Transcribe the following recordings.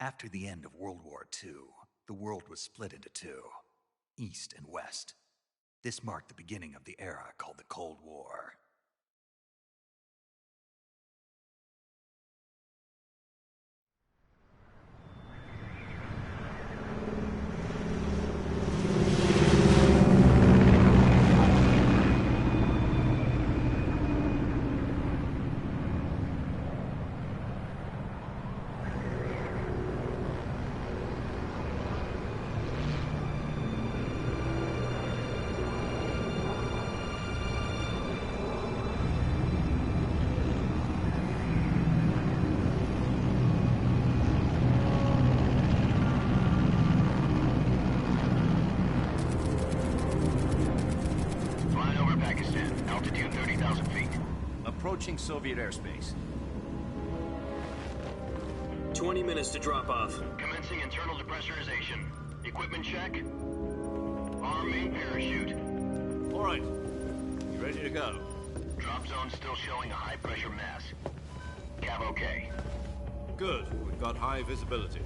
After the end of World War II, the world was split into two, East and West. This marked the beginning of the era called the Cold War. Approaching Soviet airspace. 20 minutes to drop off. Commencing internal depressurization. Equipment check. Arm main parachute. All right. You ready to go? Drop zone still showing a high pressure mass. Cav okay. Good. We've got high visibility.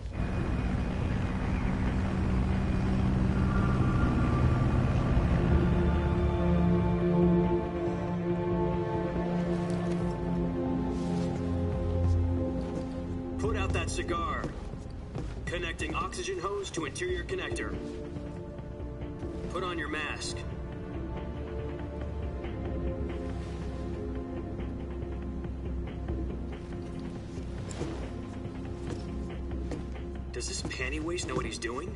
Put out that cigar. Connecting oxygen hose to interior connector. Put on your mask. Does this panty waste know what he's doing?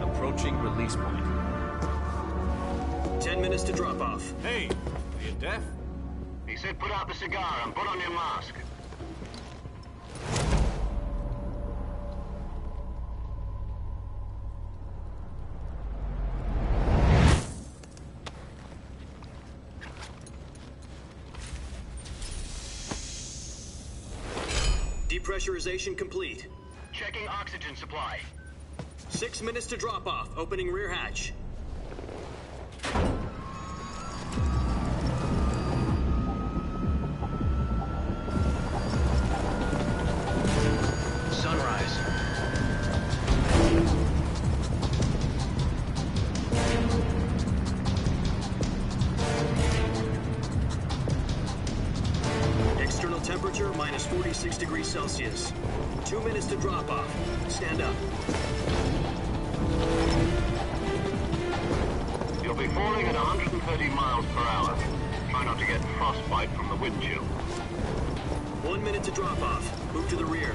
Approaching release point. 10 minutes to drop off. Hey, are you deaf? He said put out the cigar and put on your mask. Depressurization complete. Checking oxygen supply. 6 minutes to drop off. Opening rear hatch. Sunrise. External temperature minus 46 degrees Celsius. 2 minutes to drop off. Stand up. You'll be falling at 130 miles per hour. Try not to get frostbite from the wind chill. 1 minute to drop off. Move to the rear.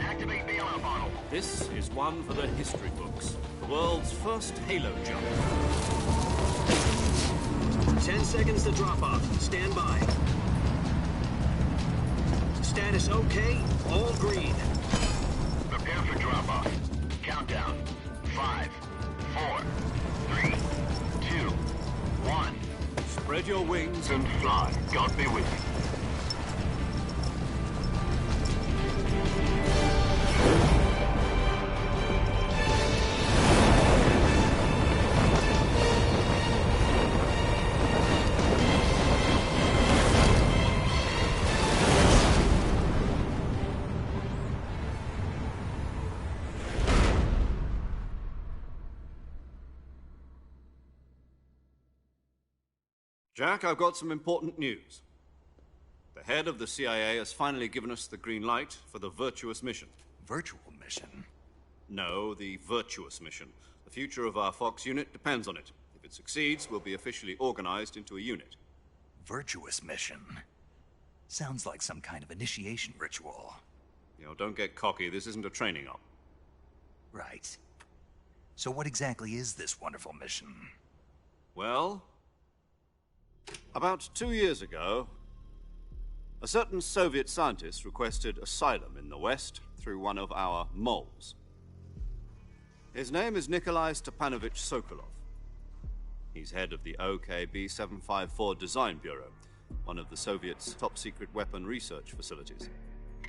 Activate bailout bottle. This is one for the history books. The world's first halo jump. 10 seconds to drop off. Stand by. Status okay. All green. Prepare for drop off. Countdown. 5, 4, 3, 2, 1. Spread your wings And fly. God be with you. Jack, I've got some important news. The head of the CIA has finally given us the green light for the virtuous mission. Virtual mission? No, the virtuous mission. The future of our Fox unit depends on it. If it succeeds, we'll be officially organized into a unit. Virtuous mission? Sounds like some kind of initiation ritual. You know, don't get cocky. This isn't a training op. Right. So what exactly is this wonderful mission? Well, about 2 years ago, a certain Soviet scientist requested asylum in the West through one of our moles. His name is Nikolai Stepanovich Sokolov. He's head of the OKB 754 Design Bureau, one of the Soviets' top-secret weapon research facilities,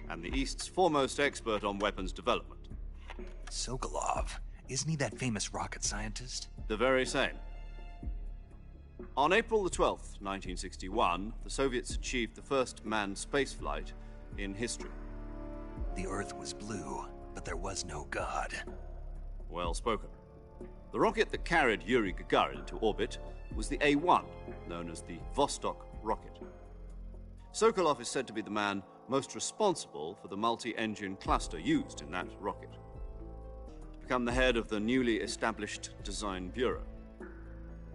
and the East's foremost expert on weapons development. Sokolov? Isn't he that famous rocket scientist? The very same. On April the 12th, 1961, the Soviets achieved the first manned spaceflight in history. The Earth was blue, but there was no God. Well spoken. The rocket that carried Yuri Gagarin into orbit was the A-1, known as the Vostok rocket. Sokolov is said to be the man most responsible for the multi-engine cluster used in that rocket. To become the head of the newly established Design Bureau.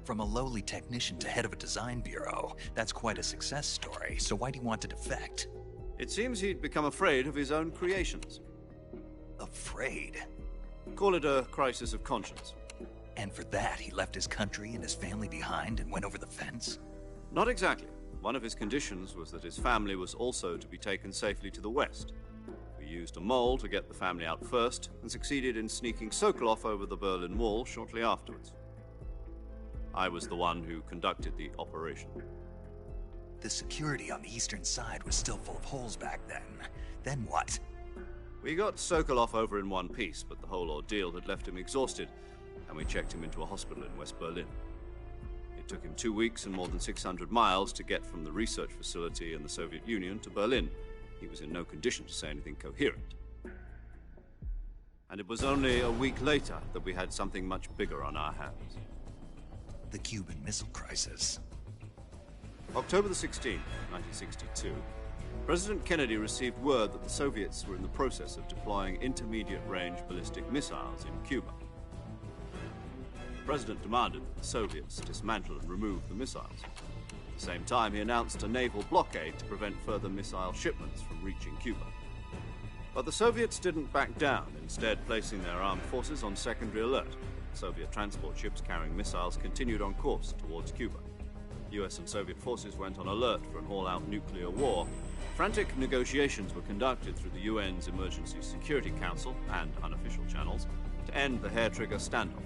From a lowly technician to head of a design bureau, that's quite a success story, so why do you want to defect? It seems he'd become afraid of his own creations. Afraid? Call it a crisis of conscience. And for that, he left his country and his family behind and went over the fence? Not exactly. One of his conditions was that his family was also to be taken safely to the west. We used a mole to get the family out first and succeeded in sneaking Sokolov over the Berlin Wall shortly afterwards. I was the one who conducted the operation. The security on the eastern side was still full of holes back then. Then what? We got Sokolov over in one piece, but the whole ordeal had left him exhausted, and we checked him into a hospital in West Berlin. It took him 2 weeks and more than 600 miles to get from the research facility in the Soviet Union to Berlin. He was in no condition to say anything coherent. And it was only a week later that we had something much bigger on our hands. The Cuban Missile Crisis. October the 16th, 1962, President Kennedy received word that the Soviets were in the process of deploying intermediate-range ballistic missiles in Cuba. The President demanded that the Soviets dismantle and remove the missiles. At the same time, he announced a naval blockade to prevent further missile shipments from reaching Cuba. But the Soviets didn't back down, instead placing their armed forces on secondary alert. Soviet transport ships carrying missiles continued on course towards Cuba. US and Soviet forces went on alert for an all-out nuclear war. Frantic negotiations were conducted through the UN's Emergency Security Council and unofficial channels to end the hair-trigger standoff.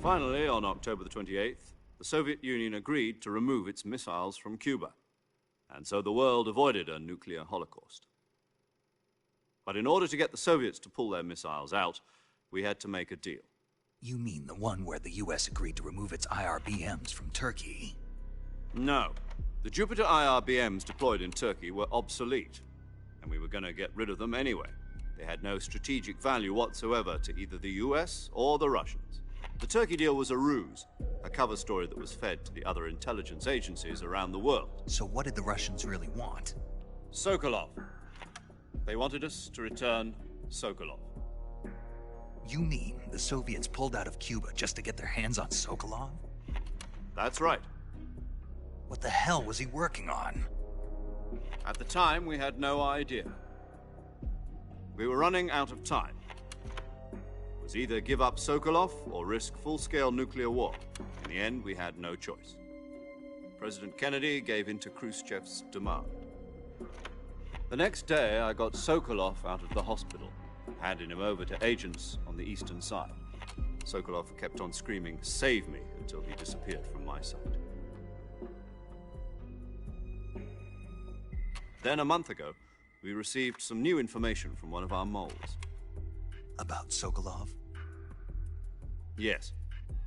Finally, on October the 28th, the Soviet Union agreed to remove its missiles from Cuba, and so the world avoided a nuclear holocaust. But in order to get the Soviets to pull their missiles out, we had to make a deal. You mean the one where the US agreed to remove its IRBMs from Turkey? No. The Jupiter IRBMs deployed in Turkey were obsolete, and we were going to get rid of them anyway. They had no strategic value whatsoever to either the US or the Russians. The Turkey deal was a ruse, a cover story that was fed to the other intelligence agencies around the world. So what did the Russians really want? Sokolov. They wanted us to return Sokolov. You mean the Soviets pulled out of Cuba just to get their hands on Sokolov? That's right. What the hell was he working on? At the time, we had no idea. We were running out of time. It was either give up Sokolov or risk full-scale nuclear war. In the end, we had no choice. President Kennedy gave in to Khrushchev's demand. The next day, I got Sokolov out of the hospital, handing him over to agents on the eastern side. Sokolov kept on screaming, "Save me," until he disappeared from my sight. Then, a month ago, we received some new information from one of our moles. About Sokolov? Yes.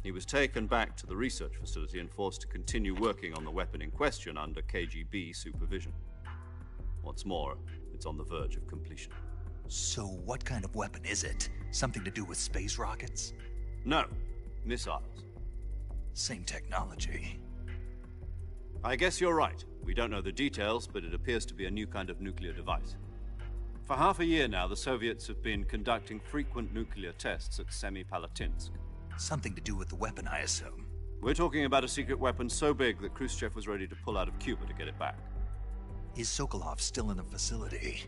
He was taken back to the research facility and forced to continue working on the weapon in question under KGB supervision. What's more, it's on the verge of completion. So what kind of weapon is it? Something to do with space rockets? No, missiles. Same technology. I guess you're right. We don't know the details, but it appears to be a new kind of nuclear device. For half a year now, the Soviets have been conducting frequent nuclear tests at Semipalatinsk. Something to do with the weapon, I assume. We're talking about a secret weapon so big that Khrushchev was ready to pull out of Cuba to get it back. Is Sokolov still in the facility?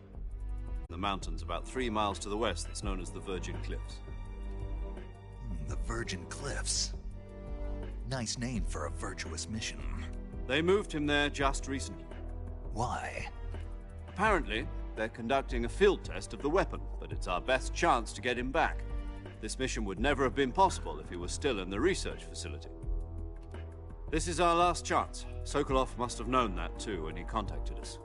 The mountains about 3 miles to the west that's known as the Virgin Cliffs. The Virgin Cliffs. Nice name for a virtuous mission. They moved him there just recently. Why? Apparently, they're conducting a field test of the weapon, but it's our best chance to get him back. This mission would never have been possible if he was still in the research facility. This is our last chance. Sokolov must have known that too when he contacted us.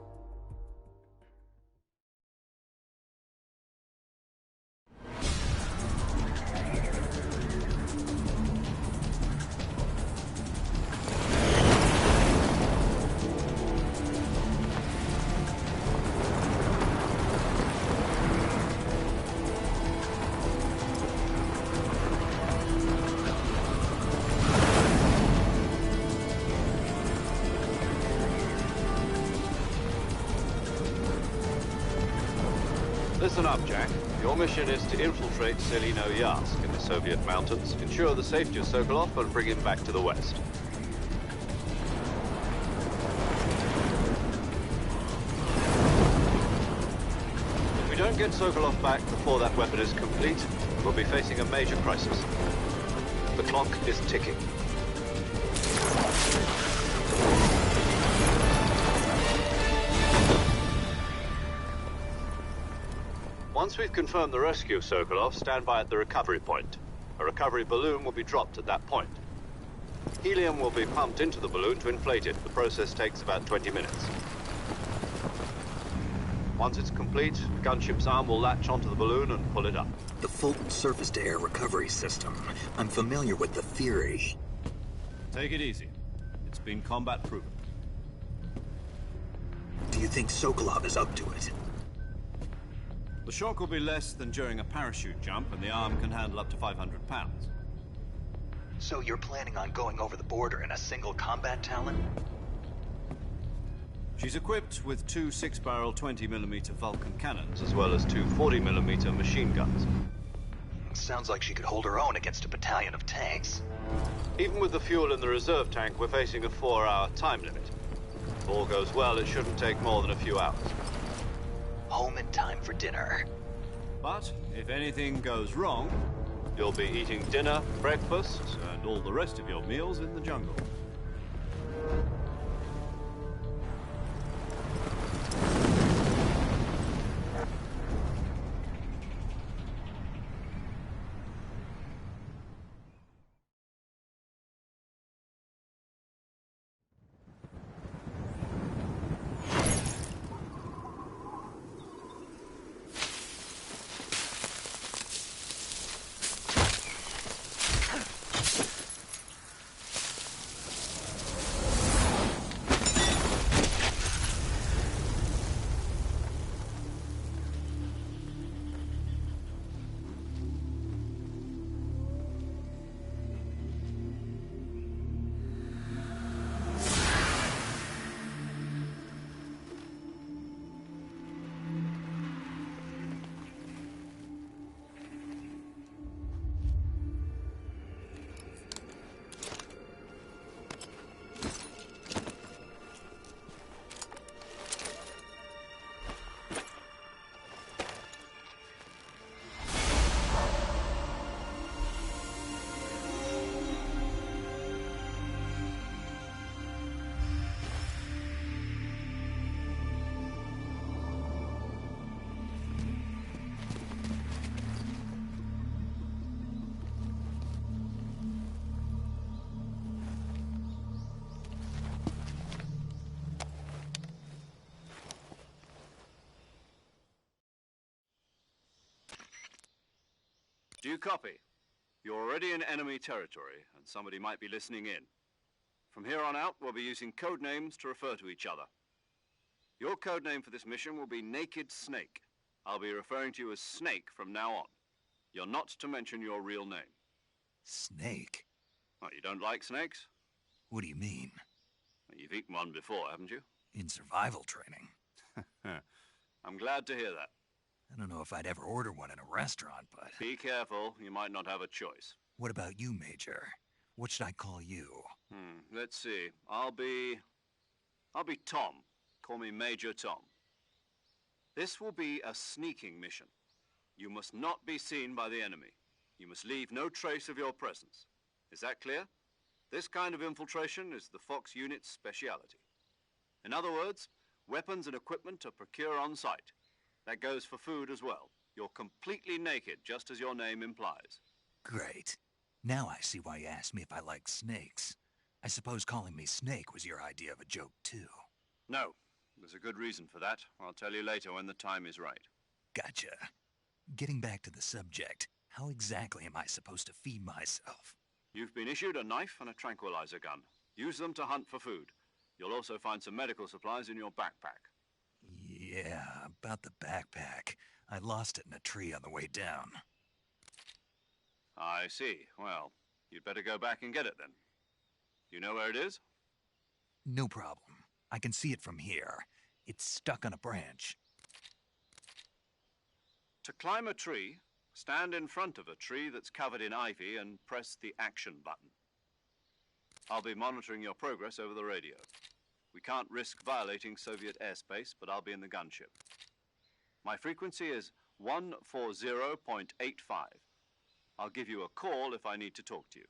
Listen up, Jack. Your mission is to infiltrate Selino-Yask in the Soviet mountains, ensure the safety of Sokolov, and bring him back to the West. If we don't get Sokolov back before that weapon is complete, we'll be facing a major crisis. The clock is ticking. Once we've confirmed the rescue of Sokolov, stand by at the recovery point. A recovery balloon will be dropped at that point. Helium will be pumped into the balloon to inflate it. The process takes about 20 minutes. Once it's complete, the gunship's arm will latch onto the balloon and pull it up. The Fulton surface-to-air recovery system. I'm familiar with the theory. Take it easy. It's been combat-proven. Do you think Sokolov is up to it? The shock will be less than during a parachute jump, and the arm can handle up to 500 pounds. So you're planning on going over the border in a single combat Talon? She's equipped with two 6-barrel 20mm Vulcan cannons, as well as two 40mm machine guns. Sounds like she could hold her own against a battalion of tanks. Even with the fuel in the reserve tank, we're facing a 4-hour time limit. If all goes well, it shouldn't take more than a few hours. Home in time for dinner. But if anything goes wrong, you'll be eating dinner, breakfast, and all the rest of your meals in the jungle. Do you copy? You're already in enemy territory, and somebody might be listening in. From here on out, we'll be using code names to refer to each other. Your code name for this mission will be Naked Snake. I'll be referring to you as Snake from now on. You're not to mention your real name. Snake? Oh, you don't like snakes? What do you mean? Well, you've eaten one before, haven't you? In survival training. I'm glad to hear that. I don't know if I'd ever order one in a restaurant, but... Be careful, you might not have a choice. What about you, Major? What should I call you? Let's see. I'll be Tom. Call me Major Tom. This will be a sneaking mission. You must not be seen by the enemy. You must leave no trace of your presence. Is that clear? This kind of infiltration is the Fox unit's speciality. In other words, weapons and equipment are procured on site. That goes for food as well. You're completely naked, just as your name implies. Great. Now I see why you asked me if I like snakes. I suppose calling me Snake was your idea of a joke, too. No. There's a good reason for that. I'll tell you later when the time is right. Gotcha. Getting back to the subject, how exactly am I supposed to feed myself? You've been issued a knife and a tranquilizer gun. Use them to hunt for food. You'll also find some medical supplies in your backpack. Yeah, about the backpack. I lost it in a tree on the way down. I see. Well, you'd better go back and get it then. You know where it is? No problem. I can see it from here. It's stuck on a branch. To climb a tree, stand in front of a tree that's covered in ivy and press the action button. I'll be monitoring your progress over the radio. We can't risk violating Soviet airspace, but I'll be in the gunship. My frequency is 140.85. I'll give you a call if I need to talk to you.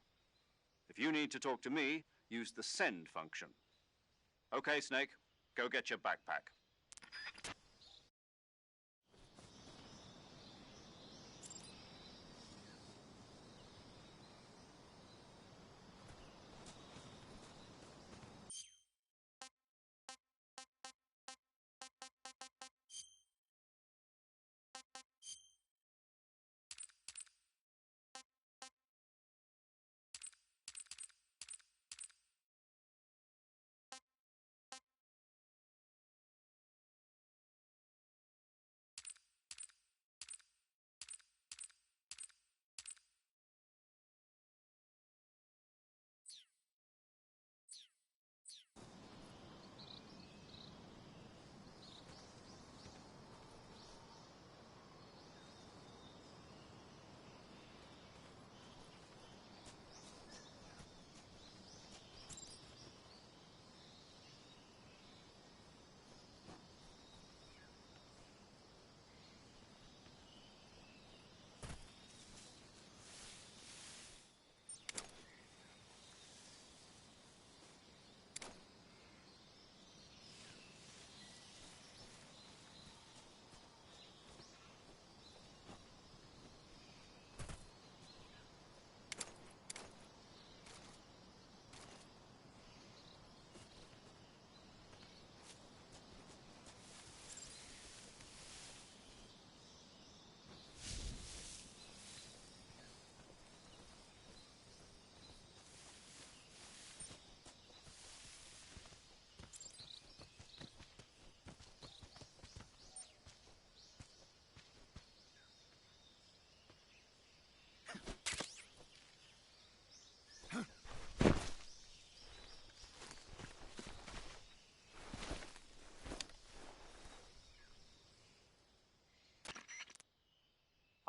If you need to talk to me, use the send function. Okay, Snake, go get your backpack.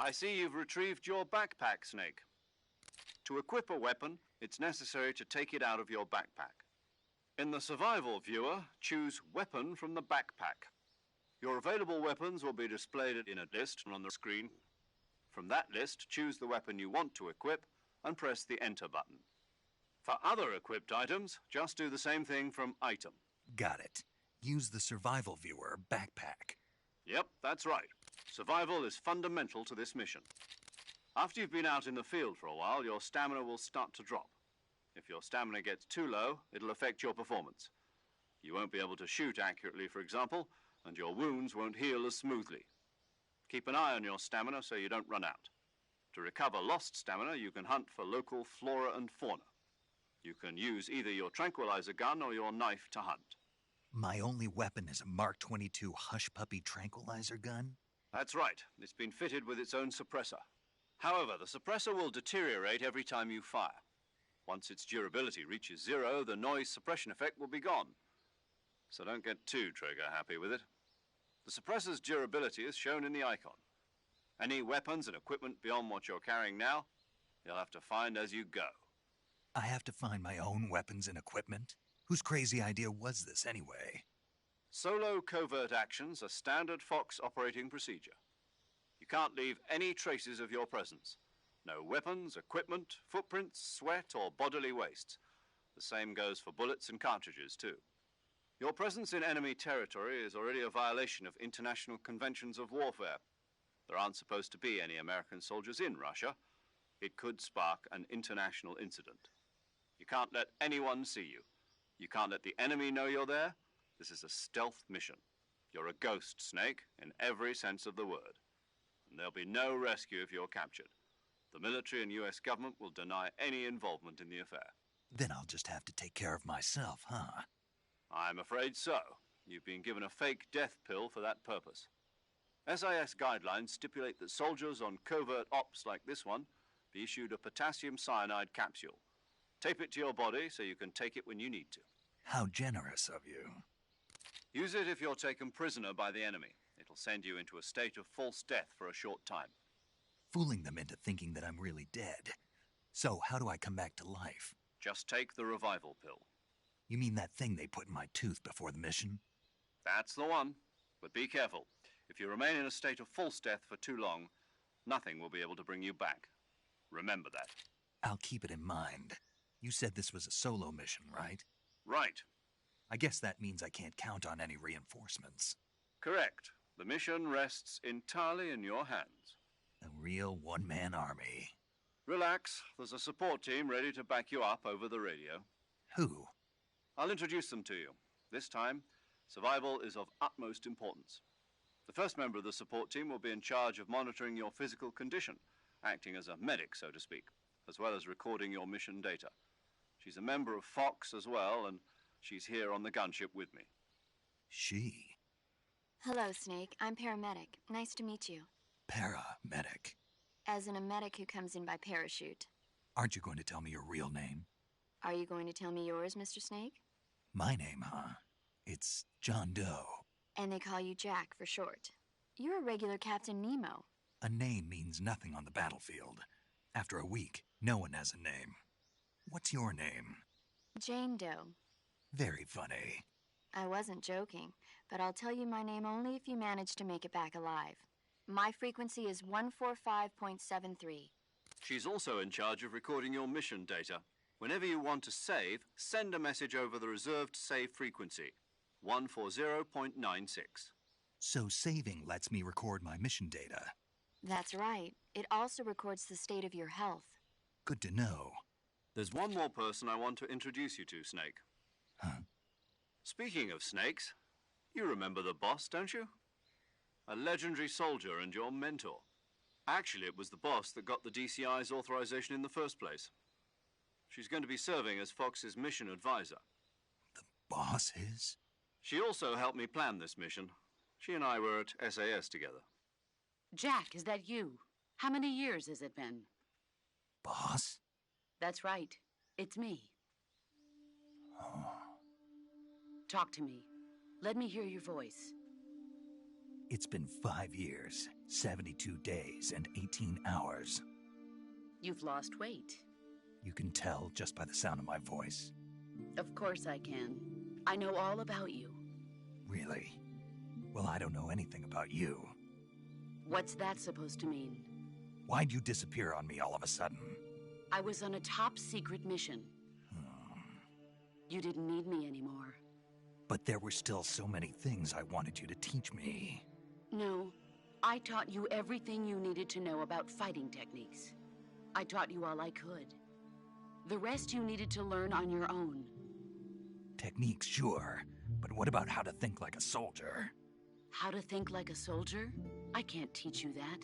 I see you've retrieved your backpack, Snake. To equip a weapon, it's necessary to take it out of your backpack. In the survival viewer, choose Weapon from the backpack. Your available weapons will be displayed in a list on the screen. From that list, choose the weapon you want to equip and press the Enter button. For other equipped items, just do the same thing from Item. Got it. Use the survival viewer backpack. Yep, that's right. Survival is fundamental to this mission. After you've been out in the field for a while, your stamina will start to drop. If your stamina gets too low, it'll affect your performance. You won't be able to shoot accurately, for example, and your wounds won't heal as smoothly. Keep an eye on your stamina so you don't run out. To recover lost stamina, you can hunt for local flora and fauna. You can use either your tranquilizer gun or your knife to hunt. My only weapon is a Mark 22 Hush Puppy tranquilizer gun? That's right. It's been fitted with its own suppressor. However, the suppressor will deteriorate every time you fire. Once its durability reaches 0, the noise suppression effect will be gone. So don't get too trigger-happy with it. The suppressor's durability is shown in the icon. Any weapons and equipment beyond what you're carrying now, you'll have to find as you go. I have to find my own weapons and equipment? Whose crazy idea was this, anyway? Solo covert actions are standard Fox operating procedure. You can't leave any traces of your presence. No weapons, equipment, footprints, sweat, or bodily waste. The same goes for bullets and cartridges, too. Your presence in enemy territory is already a violation of international conventions of warfare. There aren't supposed to be any American soldiers in Russia. It could spark an international incident. You can't let anyone see you. You can't let the enemy know you're there. This is a stealth mission. You're a ghost, Snake, in every sense of the word. And there'll be no rescue if you're captured. The military and US government will deny any involvement in the affair. Then I'll just have to take care of myself, huh? I'm afraid so. You've been given a fake death pill for that purpose. SIS guidelines stipulate that soldiers on covert ops like this one be issued a potassium cyanide capsule. Tape it to your body so you can take it when you need to. How generous of you. Use it if you're taken prisoner by the enemy. It'll send you into a state of false death for a short time. Fooling them into thinking that I'm really dead. So, how do I come back to life? Just take the revival pill. You mean that thing they put in my tooth before the mission? That's the one. But be careful. If you remain in a state of false death for too long, nothing will be able to bring you back. Remember that. I'll keep it in mind. You said this was a solo mission, right? Right. I guess that means I can't count on any reinforcements. Correct. The mission rests entirely in your hands. A real one-man army. Relax. There's a support team ready to back you up over the radio. Who? I'll introduce them to you. This time, survival is of utmost importance. The first member of the support team will be in charge of monitoring your physical condition, acting as a medic, so to speak, as well as recording your mission data. She's a member of Fox as well, and she's here on the gunship with me. She? Hello, Snake. I'm paramedic. Nice to meet you. Paramedic. As in a medic who comes in by parachute. Aren't you going to tell me your real name? Are you going to tell me yours, Mr. Snake? My name, huh? It's John Doe. And they call you Jack for short. You're a regular Captain Nemo. A name means nothing on the battlefield. After a week, no one has a name. What's your name? Jane Doe. Very funny. I wasn't joking, but I'll tell you my name only if you manage to make it back alive. My frequency is 145.73. She's also in charge of recording your mission data. Whenever you want to save, send a message over the reserved save frequency, 140.96. So saving lets me record my mission data. That's right. It also records the state of your health. Good to know. There's one more person I want to introduce you to, Snake. Huh? Speaking of snakes, you remember the boss, don't you? A legendary soldier and your mentor. Actually, it was the boss that got the DCI's authorization in the first place. She's going to be serving as Fox's mission advisor. The boss is? She also helped me plan this mission. She and I were at SAS together. Jack, is that you? How many years has it been? Boss? That's right. It's me. Oh. Talk to me. Let me hear your voice. It's been 5 years, 72 days, and 18 hours. You've lost weight. You can tell just by the sound of my voice. Of course I can. I know all about you. Really? Well, I don't know anything about you. What's that supposed to mean? Why'd you disappear on me all of a sudden? I was on a top-secret mission. You didn't need me anymore. But there were still so many things I wanted you to teach me. No, I taught you everything you needed to know about fighting techniques. I taught you all I could. The rest you needed to learn on your own. Techniques, sure. But what about how to think like a soldier? How to think like a soldier? I can't teach you that.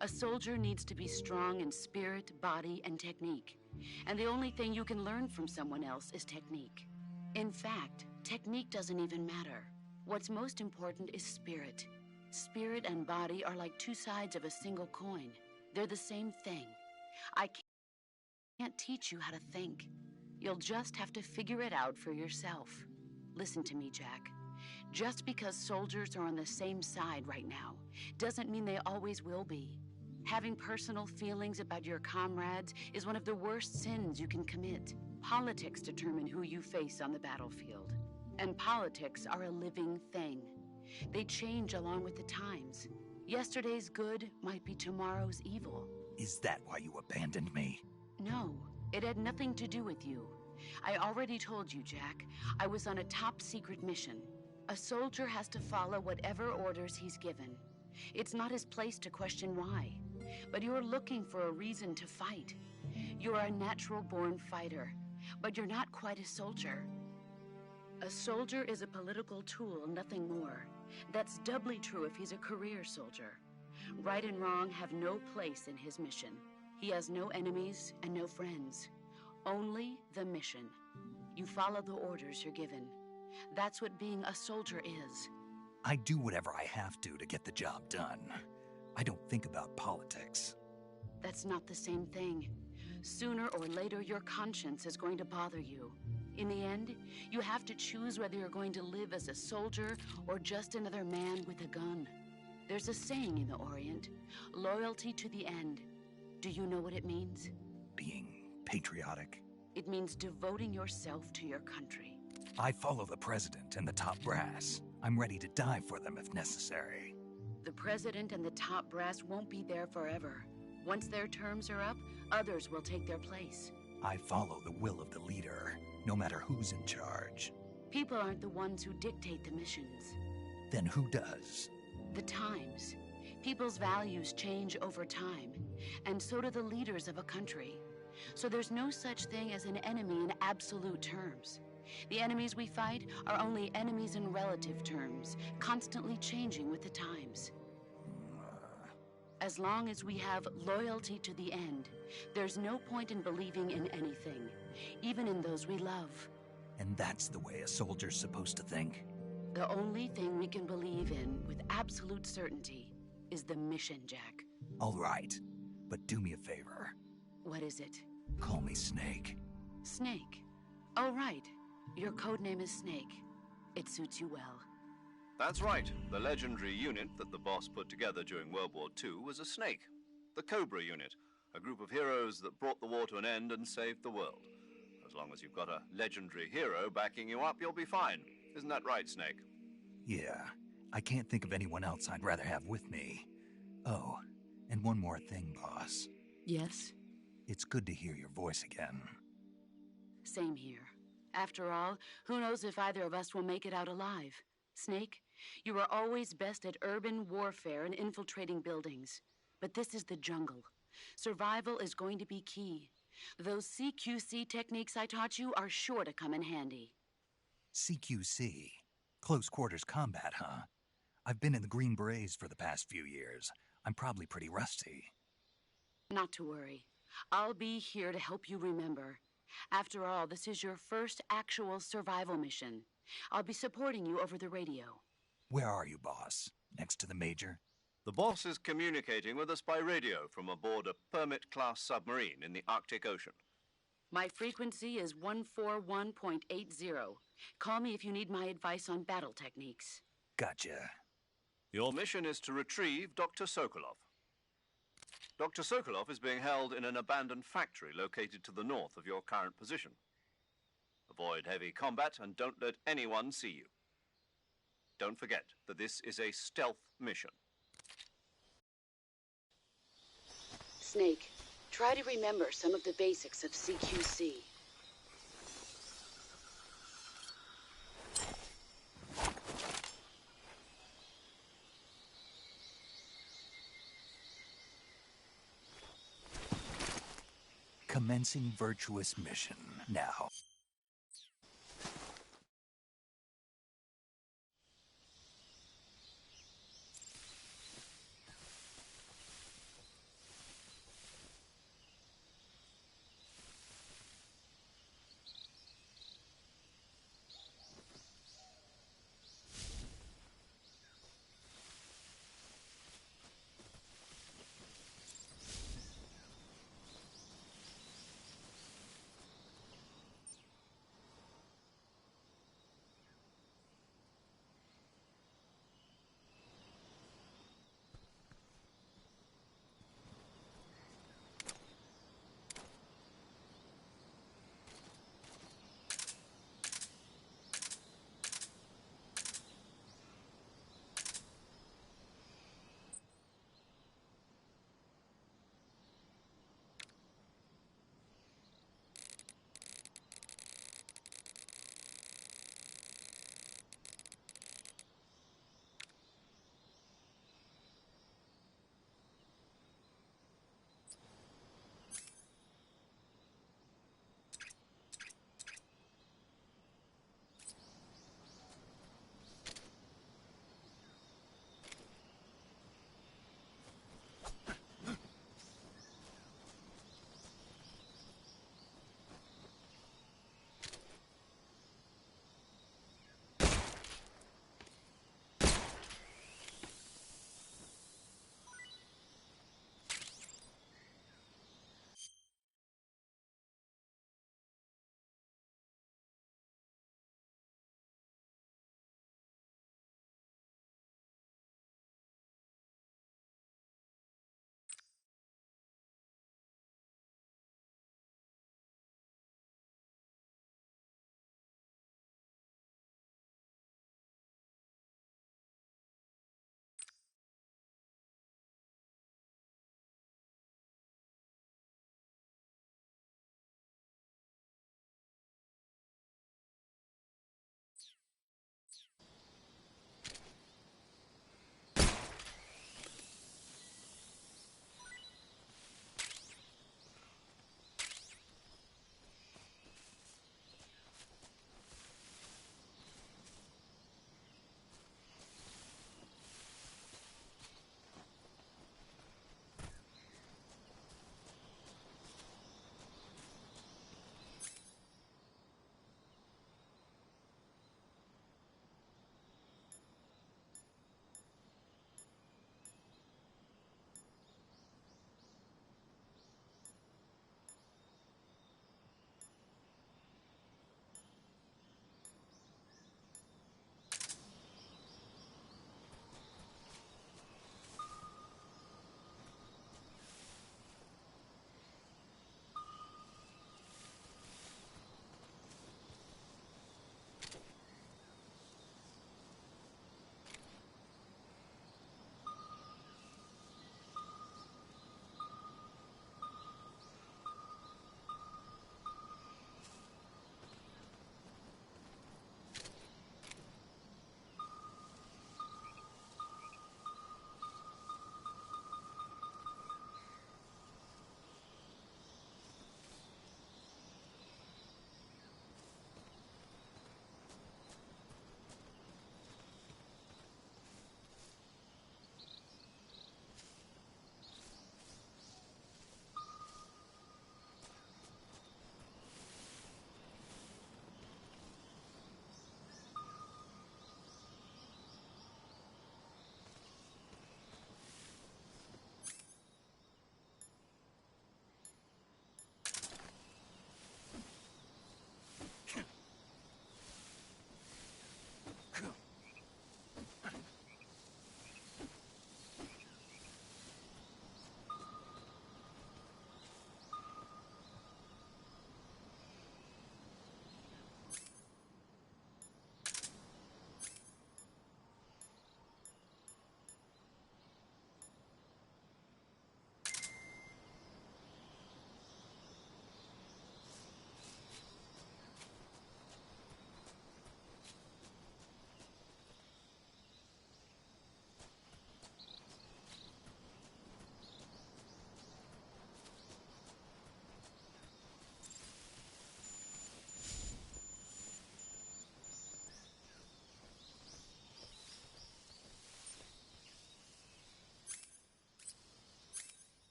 A soldier needs to be strong in spirit, body, and technique. And the only thing you can learn from someone else is technique. In fact, technique doesn't even matter. What's most important is spirit. Spirit and body are like two sides of a single coin. They're the same thing. I can't teach you how to think. You'll just have to figure it out for yourself. Listen to me, Jack. Just because soldiers are on the same side right now doesn't mean they always will be. Having personal feelings about your comrades is one of the worst sins you can commit. Politics determine who you face on the battlefield. And politics are a living thing. They change along with the times. Yesterday's good might be tomorrow's evil. Is that why you abandoned me? No, it had nothing to do with you. I already told you, Jack. I was on a top-secret mission. A soldier has to follow whatever orders he's given. It's not his place to question why. But you're looking for a reason to fight. You're a natural-born fighter, but you're not quite a soldier. A soldier is a political tool, nothing more. That's doubly true if he's a career soldier. Right and wrong have no place in his mission. He has no enemies and no friends. Only the mission. You follow the orders you're given. That's what being a soldier is. I do whatever I have to get the job done. I don't think about politics. That's not the same thing. Sooner or later, your conscience is going to bother you. In the end, you have to choose whether you're going to live as a soldier or just another man with a gun. There's a saying in the Orient, loyalty to the end. Do you know what it means? Being patriotic. It means devoting yourself to your country. I follow the president and the top brass. I'm ready to die for them if necessary. The president and the top brass won't be there forever. Once their terms are up, others will take their place. I follow the will of the leader, no matter who's in charge. People aren't the ones who dictate the missions. Then who does? The times. People's values change over time, and so do the leaders of a country. So there's no such thing as an enemy in absolute terms. The enemies we fight are only enemies in relative terms, constantly changing with the times. As long as we have loyalty to the end, there's no point in believing in anything, even in those we love. And that's the way a soldier's supposed to think? The only thing we can believe in with absolute certainty is the mission, Jack. All right, but do me a favor. What is it? Call me Snake. Snake. Oh, right. Your codename is Snake. It suits you well. That's right. The legendary unit that the boss put together during World War II was a snake. The Cobra unit, a group of heroes that brought the war to an end and saved the world. As long as you've got a legendary hero backing you up, you'll be fine. Isn't that right, Snake? Yeah, I can't think of anyone else I'd rather have with me. Oh, and one more thing, boss. Yes? It's good to hear your voice again. Same here. After all, who knows if either of us will make it out alive? Snake, you are always best at urban warfare and infiltrating buildings. But this is the jungle. Survival is going to be key. Those CQC techniques I taught you are sure to come in handy. CQC? Close quarters combat, huh? I've been in the Green Berets for the past few years. I'm probably pretty rusty. Not to worry. I'll be here to help you remember. After all, this is your first actual survival mission. I'll be supporting you over the radio. Where are you, boss? Next to the Major? The boss is communicating with us by radio from aboard a Permit-class submarine in the Arctic Ocean. My frequency is 141.80. Call me if you need my advice on battle techniques. Gotcha. Your mission is to retrieve Dr. Sokolov. Dr. Sokolov is being held in an abandoned factory located to the north of your current position. Avoid heavy combat and don't let anyone see you. Don't forget that this is a stealth mission. Snake, try to remember some of the basics of CQC. Commencing virtuous mission now.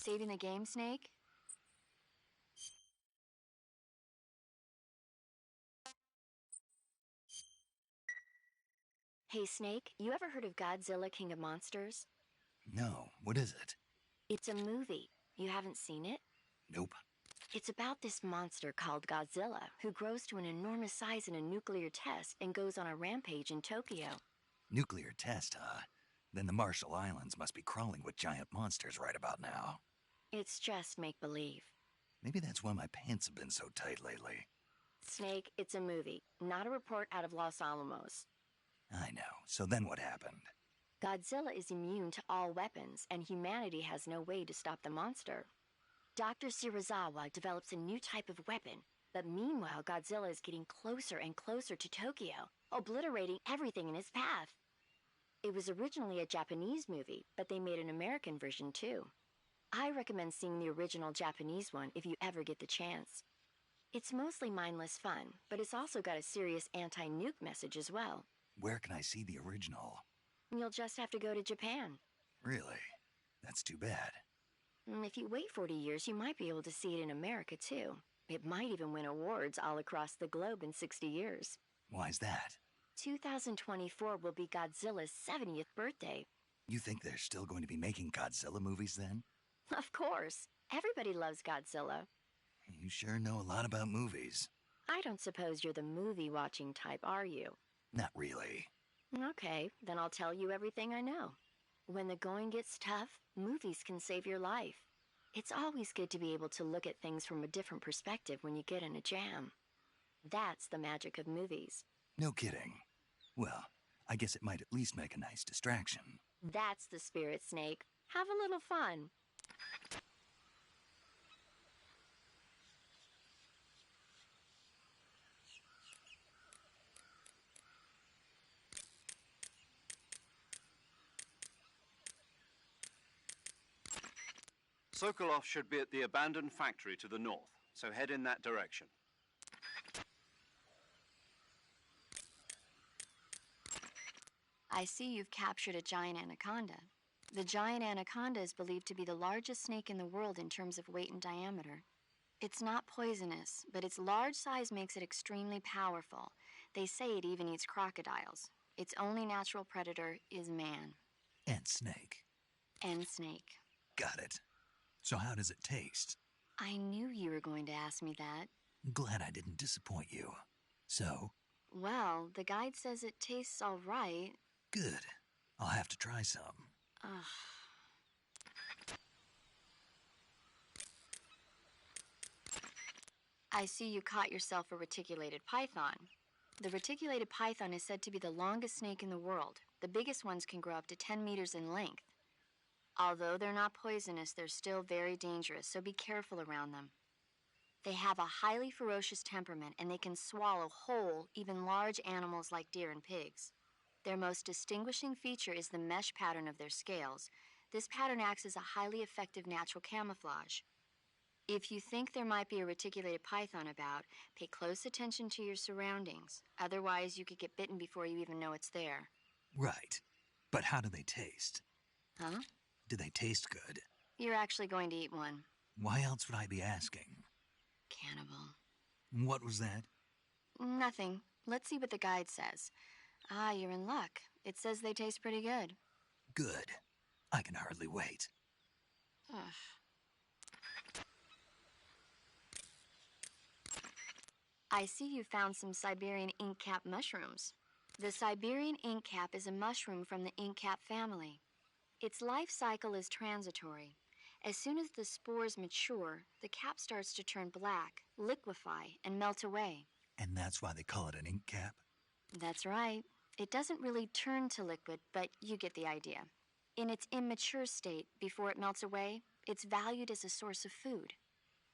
Saving the game, Snake? Hey, Snake, you ever heard of Godzilla, King of Monsters? No, what is it? It's a movie. You haven't seen it? Nope. It's about this monster called Godzilla, who grows to an enormous size in a nuclear test and goes on a rampage in Tokyo. Nuclear test, huh? Then the Marshall Islands must be crawling with giant monsters right about now. It's just make-believe. Maybe that's why my pants have been so tight lately. Snake, it's a movie, not a report out of Los Alamos. I know. So then what happened? Godzilla is immune to all weapons, and humanity has no way to stop the monster. Dr. Shirazawa develops a new type of weapon, but meanwhile Godzilla is getting closer and closer to Tokyo, obliterating everything in his path. It was originally a Japanese movie, but they made an American version too. I recommend seeing the original Japanese one if you ever get the chance. It's mostly mindless fun, but it's also got a serious anti-nuke message as well. Where can I see the original? You'll just have to go to Japan. Really? That's too bad. If you wait 40 years, you might be able to see it in America too. It might even win awards all across the globe in 60 years. Why's that? 2024 will be Godzilla's 70th birthday. You think they're still going to be making Godzilla movies then? Of course. Everybody loves Godzilla. You sure know a lot about movies. I don't suppose you're the movie-watching type, are you? Not really. Okay, then I'll tell you everything I know. When the going gets tough, movies can save your life. It's always good to be able to look at things from a different perspective when you get in a jam. That's the magic of movies. No kidding. Well, I guess it might at least make a nice distraction. That's the spirit, Snake. Have a little fun. Sokolov should be at the abandoned factory to the north, so head in that direction. I see you've captured a giant anaconda. The giant anaconda is believed to be the largest snake in the world in terms of weight and diameter. It's not poisonous, but its large size makes it extremely powerful. They say it even eats crocodiles. Its only natural predator is man. And snake. And snake. Got it. So how does it taste? I knew you were going to ask me that. Glad I didn't disappoint you. So? Well, the guide says it tastes all right. Good. I'll have to try some. I see you caught yourself a reticulated python. The reticulated python is said to be the longest snake in the world. The biggest ones can grow up to 10 meters in length. Although they're not poisonous, they're still very dangerous, so be careful around them. They have a highly ferocious temperament, and they can swallow whole, even large animals like deer and pigs. Their most distinguishing feature is the mesh pattern of their scales. This pattern acts as a highly effective natural camouflage. If you think there might be a reticulated python about, pay close attention to your surroundings. Otherwise, you could get bitten before you even know it's there. Right. But how do they taste? Huh? Do they taste good? You're actually going to eat one. Why else would I be asking? Cannibal. What was that? Nothing. Let's see what the guide says. Ah, you're in luck. It says they taste pretty good. Good. I can hardly wait. I see you found some Siberian inkcap mushrooms. The Siberian inkcap is a mushroom from the inkcap family. Its life cycle is transitory. As soon as the spores mature, the cap starts to turn black, liquefy, and melt away. And that's why they call it an ink cap? That's right. It doesn't really turn to liquid, but you get the idea. In its immature state, before it melts away, it's valued as a source of food.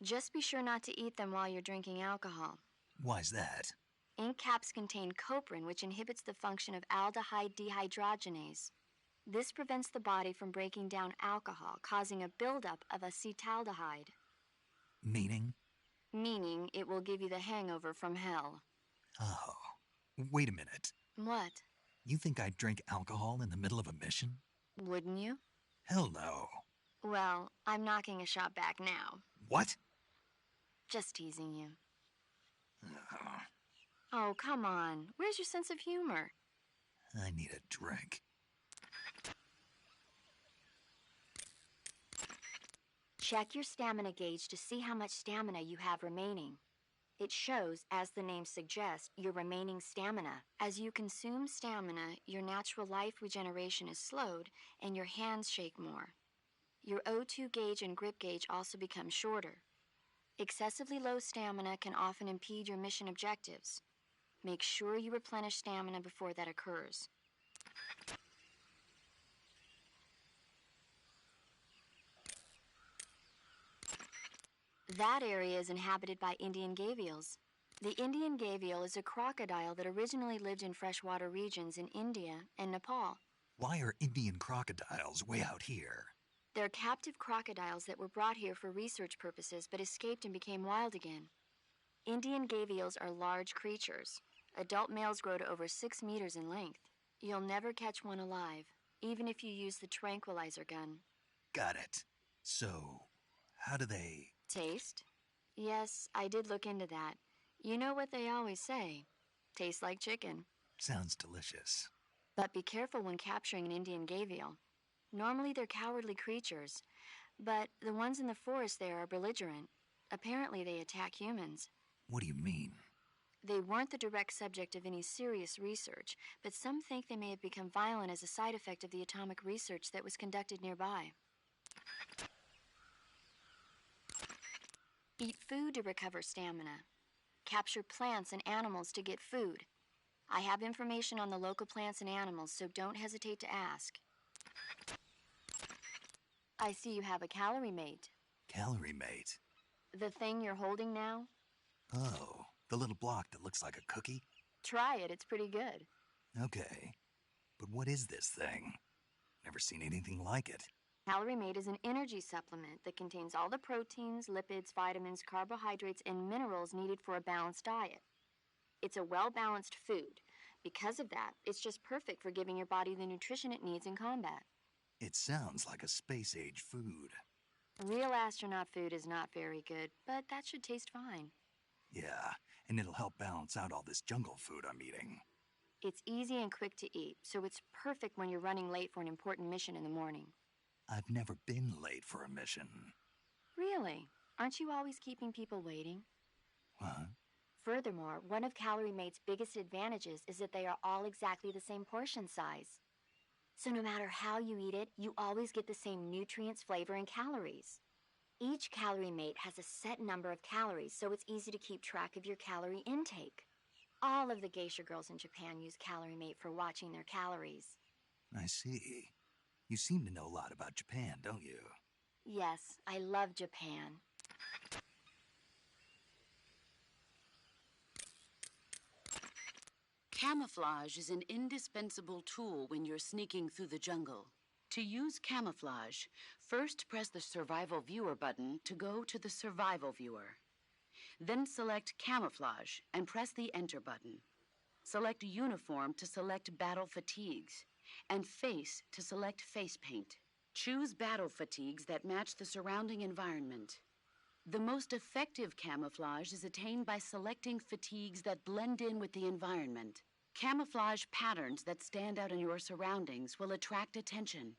Just be sure not to eat them while you're drinking alcohol. Why's that? Ink caps contain coprin, which inhibits the function of aldehyde dehydrogenase. This prevents the body from breaking down alcohol, causing a buildup of acetaldehyde. Meaning? Meaning it will give you the hangover from hell. Oh. Wait a minute. What? You think I'd drink alcohol in the middle of a mission? Wouldn't you? Hell no. Well, I'm knocking a shot back now. What? Just teasing you. Oh, come on. Where's your sense of humor? I need a drink. Check your stamina gauge to see how much stamina you have remaining. It shows, as the name suggests, your remaining stamina. As you consume stamina, your natural life regeneration is slowed and your hands shake more. Your O2 gauge and grip gauge also become shorter. Excessively low stamina can often impede your mission objectives. Make sure you replenish stamina before that occurs. That area is inhabited by Indian gavials. The Indian gavial is a crocodile that originally lived in freshwater regions in India and Nepal. Why are Indian crocodiles way out here? They're captive crocodiles that were brought here for research purposes but escaped and became wild again. Indian gavials are large creatures. Adult males grow to over 6 meters in length. You'll never catch one alive, even if you use the tranquilizer gun. Got it. So, how do they... Taste? Yes, I did look into that. You know what they always say. Tastes like chicken. Sounds delicious. But be careful when capturing an Indian gavial. Normally they're cowardly creatures, but the ones in the forest there are belligerent. Apparently they attack humans. What do you mean? They weren't the direct subject of any serious research, but some think they may have become violent as a side effect of the atomic research that was conducted nearby. Eat food to recover stamina. Capture plants and animals to get food. I have information on the local plants and animals, so don't hesitate to ask. I see you have a calorie mate. Calorie mate? The thing you're holding now? Oh, the little block that looks like a cookie? Try it, it's pretty good. Okay. But what is this thing? Never seen anything like it. Calorie Mate is an energy supplement that contains all the proteins, lipids, vitamins, carbohydrates, and minerals needed for a balanced diet. It's a well-balanced food. Because of that, it's just perfect for giving your body the nutrition it needs in combat. It sounds like a space-age food. Real astronaut food is not very good, but that should taste fine. Yeah, and it'll help balance out all this jungle food I'm eating. It's easy and quick to eat, so it's perfect when you're running late for an important mission in the morning. I've never been late for a mission. Really? Aren't you always keeping people waiting? What? Furthermore, one of Calorie Mate's biggest advantages is that they are all exactly the same portion size. So no matter how you eat it, you always get the same nutrients, flavor, and calories. Each Calorie Mate has a set number of calories, so it's easy to keep track of your calorie intake. All of the geisha girls in Japan use Calorie Mate for watching their calories. I see. You seem to know a lot about Japan, don't you? Yes, I love Japan. Camouflage is an indispensable tool when you're sneaking through the jungle. To use camouflage, first press the Survival Viewer button to go to the Survival Viewer. Then select Camouflage and press the Enter button. Select Uniform to select Battle Fatigues, and Face to select Face Paint. Choose battle fatigues that match the surrounding environment. The most effective camouflage is attained by selecting fatigues that blend in with the environment. Camouflage patterns that stand out in your surroundings will attract attention.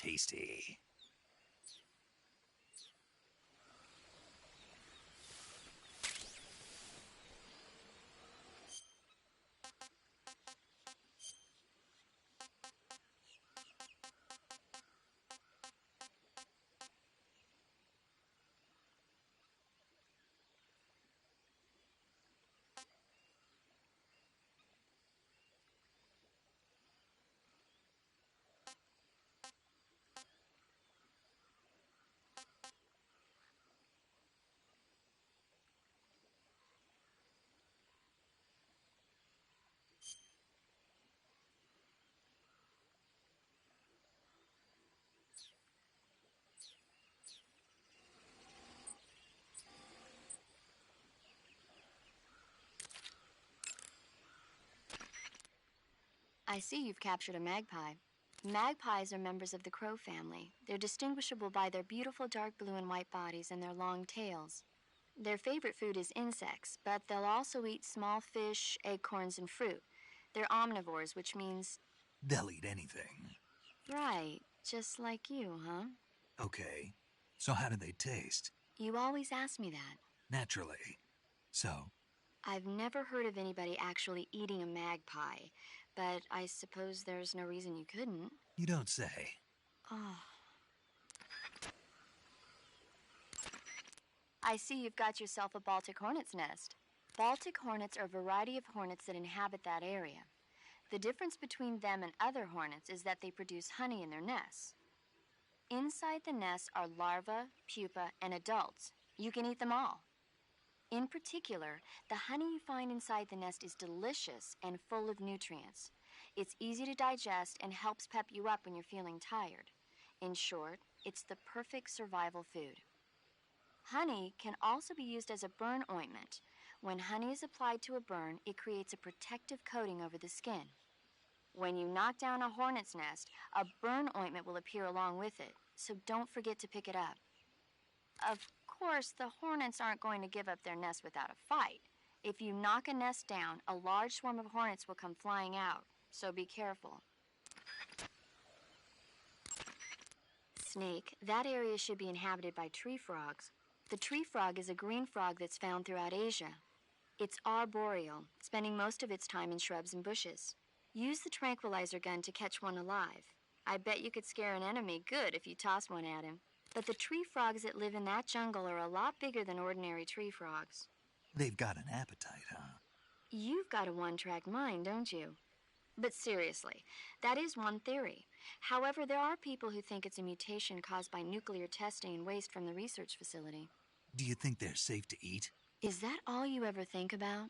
tasty. I see you've captured a magpie. Magpies are members of the crow family. They're distinguishable by their beautiful dark blue and white bodies and their long tails. Their favorite food is insects, but they'll also eat small fish, acorns, and fruit. They're omnivores, which means... They'll eat anything. Right, just like you, huh? Okay, so how do they taste? You always ask me that. Naturally. So? I've never heard of anybody actually eating a magpie, but I suppose there's no reason you couldn't. You don't say. Oh. I see you've got yourself a Baltic hornet's nest. Baltic hornets are a variety of hornets that inhabit that area. The difference between them and other hornets is that they produce honey in their nests. Inside the nests are larvae, pupa, and adults. You can eat them all. In particular, the honey you find inside the nest is delicious and full of nutrients. It's easy to digest and helps pep you up when you're feeling tired. In short, it's the perfect survival food. Honey can also be used as a burn ointment. When honey is applied to a burn, it creates a protective coating over the skin. When you knock down a hornet's nest, a burn ointment will appear along with it, so don't forget to pick it up. Of course, the hornets aren't going to give up their nest without a fight. If you knock a nest down, a large swarm of hornets will come flying out, so be careful. Snake, that area should be inhabited by tree frogs. The tree frog is a green frog that's found throughout Asia. It's arboreal, spending most of its time in shrubs and bushes. Use the tranquilizer gun to catch one alive. I bet you could scare an enemy good if you tossed one at him. But the tree frogs that live in that jungle are a lot bigger than ordinary tree frogs. They've got an appetite, huh? You've got a one-track mind, don't you? But seriously, that is one theory. However, there are people who think it's a mutation caused by nuclear testing and waste from the research facility. Do you think they're safe to eat? Is that all you ever think about?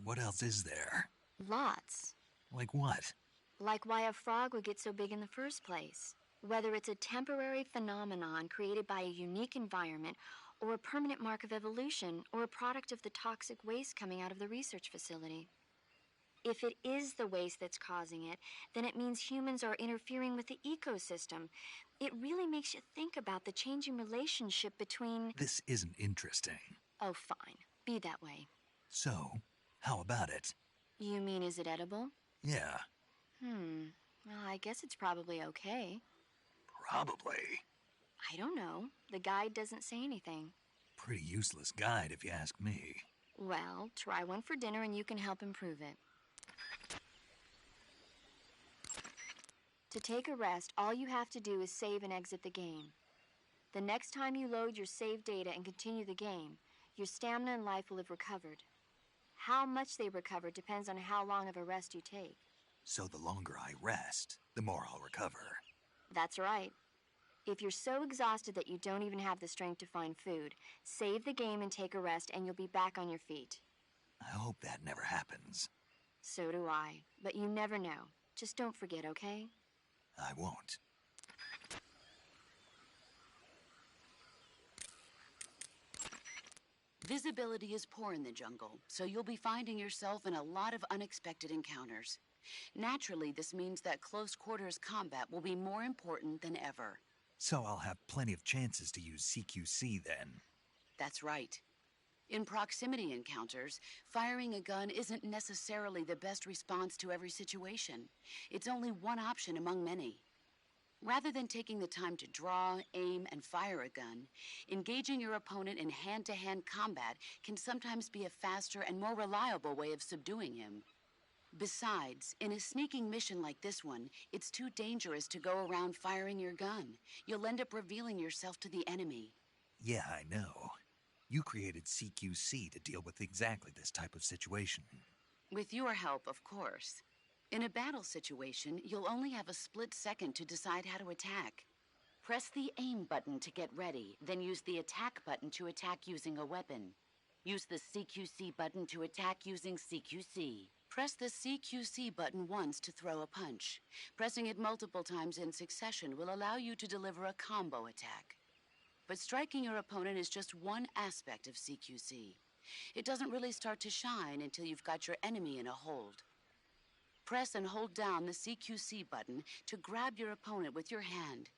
What else is there? Lots. Like what? Like why a frog would get so big in the first place. Whether it's a temporary phenomenon created by a unique environment, or a permanent mark of evolution, or a product of the toxic waste coming out of the research facility. If it is the waste that's causing it, then it means humans are interfering with the ecosystem. It really makes you think about the changing relationship between... This isn't interesting. Oh, fine. Be that way. So, how about it? You mean, is it edible? Yeah. Well, I guess it's probably okay. Probably. I don't know. The guide doesn't say anything. Pretty useless guide, if you ask me. Well, try one for dinner and you can help improve it. To take a rest, all you have to do is save and exit the game. The next time you load your save data and continue the game, your stamina and life will have recovered. How much they recover depends on how long of a rest you take. So the longer I rest, the more I'll recover. That's right. If you're so exhausted that you don't even have the strength to find food, save the game and take a rest and you'll be back on your feet. I hope that never happens. So do I. But you never know. Just don't forget, okay? I won't. Visibility is poor in the jungle, so you'll be finding yourself in a lot of unexpected encounters. Naturally, this means that close quarters combat will be more important than ever. So I'll have plenty of chances to use CQC then. That's right. In proximity encounters, firing a gun isn't necessarily the best response to every situation. It's only one option among many. Rather than taking the time to draw, aim, and fire a gun, engaging your opponent in hand-to-hand combat can sometimes be a faster and more reliable way of subduing him. Besides, in a sneaking mission like this one, it's too dangerous to go around firing your gun. You'll end up revealing yourself to the enemy. Yeah, I know. You created CQC to deal with exactly this type of situation. With your help, of course. In a battle situation, you'll only have a split second to decide how to attack. Press the aim button to get ready, then use the attack button to attack using a weapon. Use the CQC button to attack using CQC. Press the CQC button once to throw a punch. Pressing it multiple times in succession will allow you to deliver a combo attack. But striking your opponent is just one aspect of CQC. It doesn't really start to shine until you've got your enemy in a hold. Press and hold down the CQC button to grab your opponent with your hand.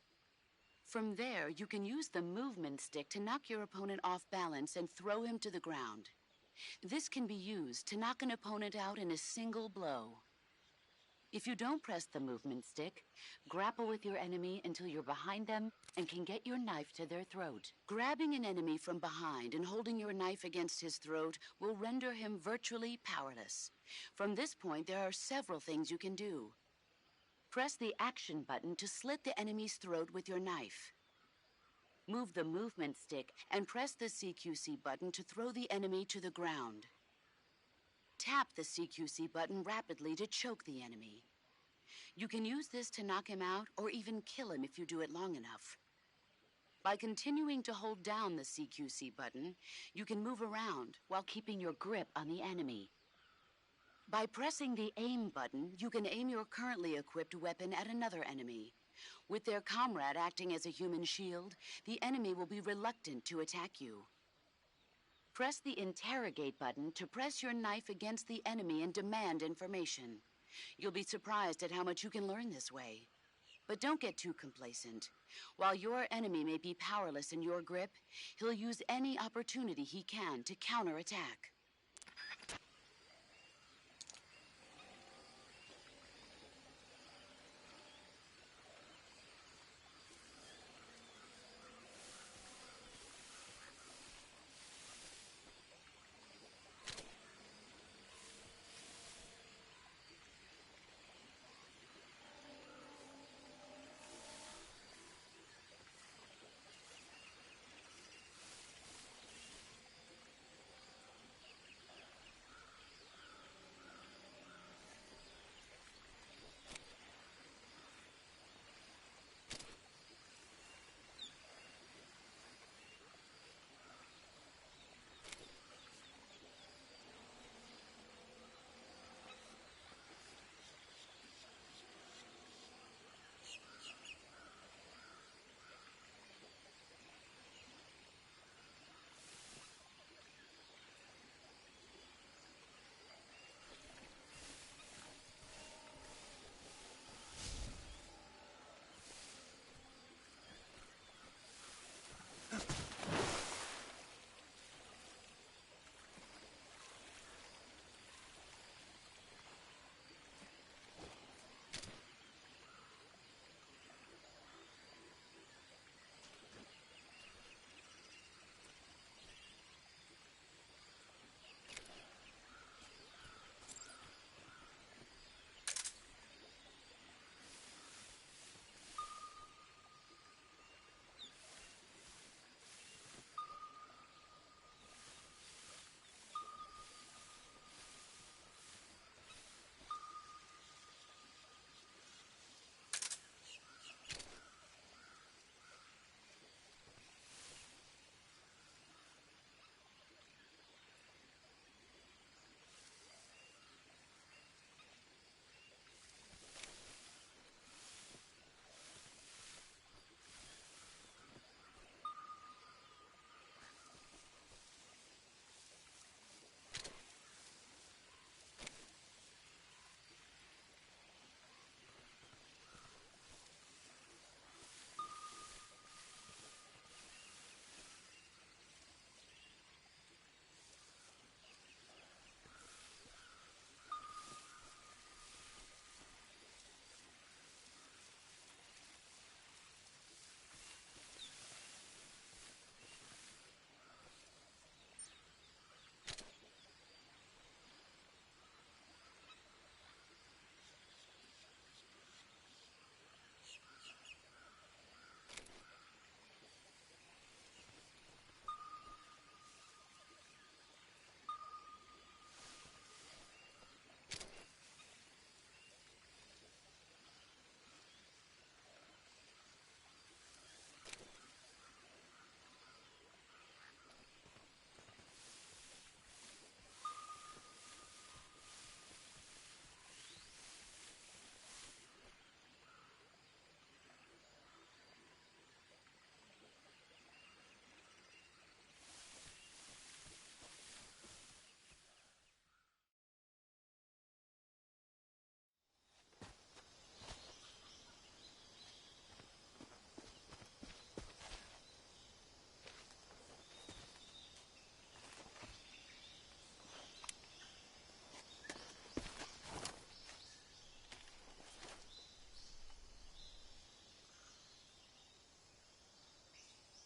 From there, you can use the movement stick to knock your opponent off balance and throw him to the ground. This can be used to knock an opponent out in a single blow. If you don't press the movement stick, grapple with your enemy until you're behind them and can get your knife to their throat. Grabbing an enemy from behind and holding your knife against his throat will render him virtually powerless. From this point, there are several things you can do. Press the action button to slit the enemy's throat with your knife. Move the movement stick and press the CQC button to throw the enemy to the ground. Tap the CQC button rapidly to choke the enemy. You can use this to knock him out or even kill him if you do it long enough. By continuing to hold down the CQC button, you can move around while keeping your grip on the enemy. By pressing the aim button, you can aim your currently equipped weapon at another enemy. With their comrade acting as a human shield, the enemy will be reluctant to attack you. Press the interrogate button to press your knife against the enemy and demand information. You'll be surprised at how much you can learn this way. But don't get too complacent. While your enemy may be powerless in your grip, he'll use any opportunity he can to counterattack.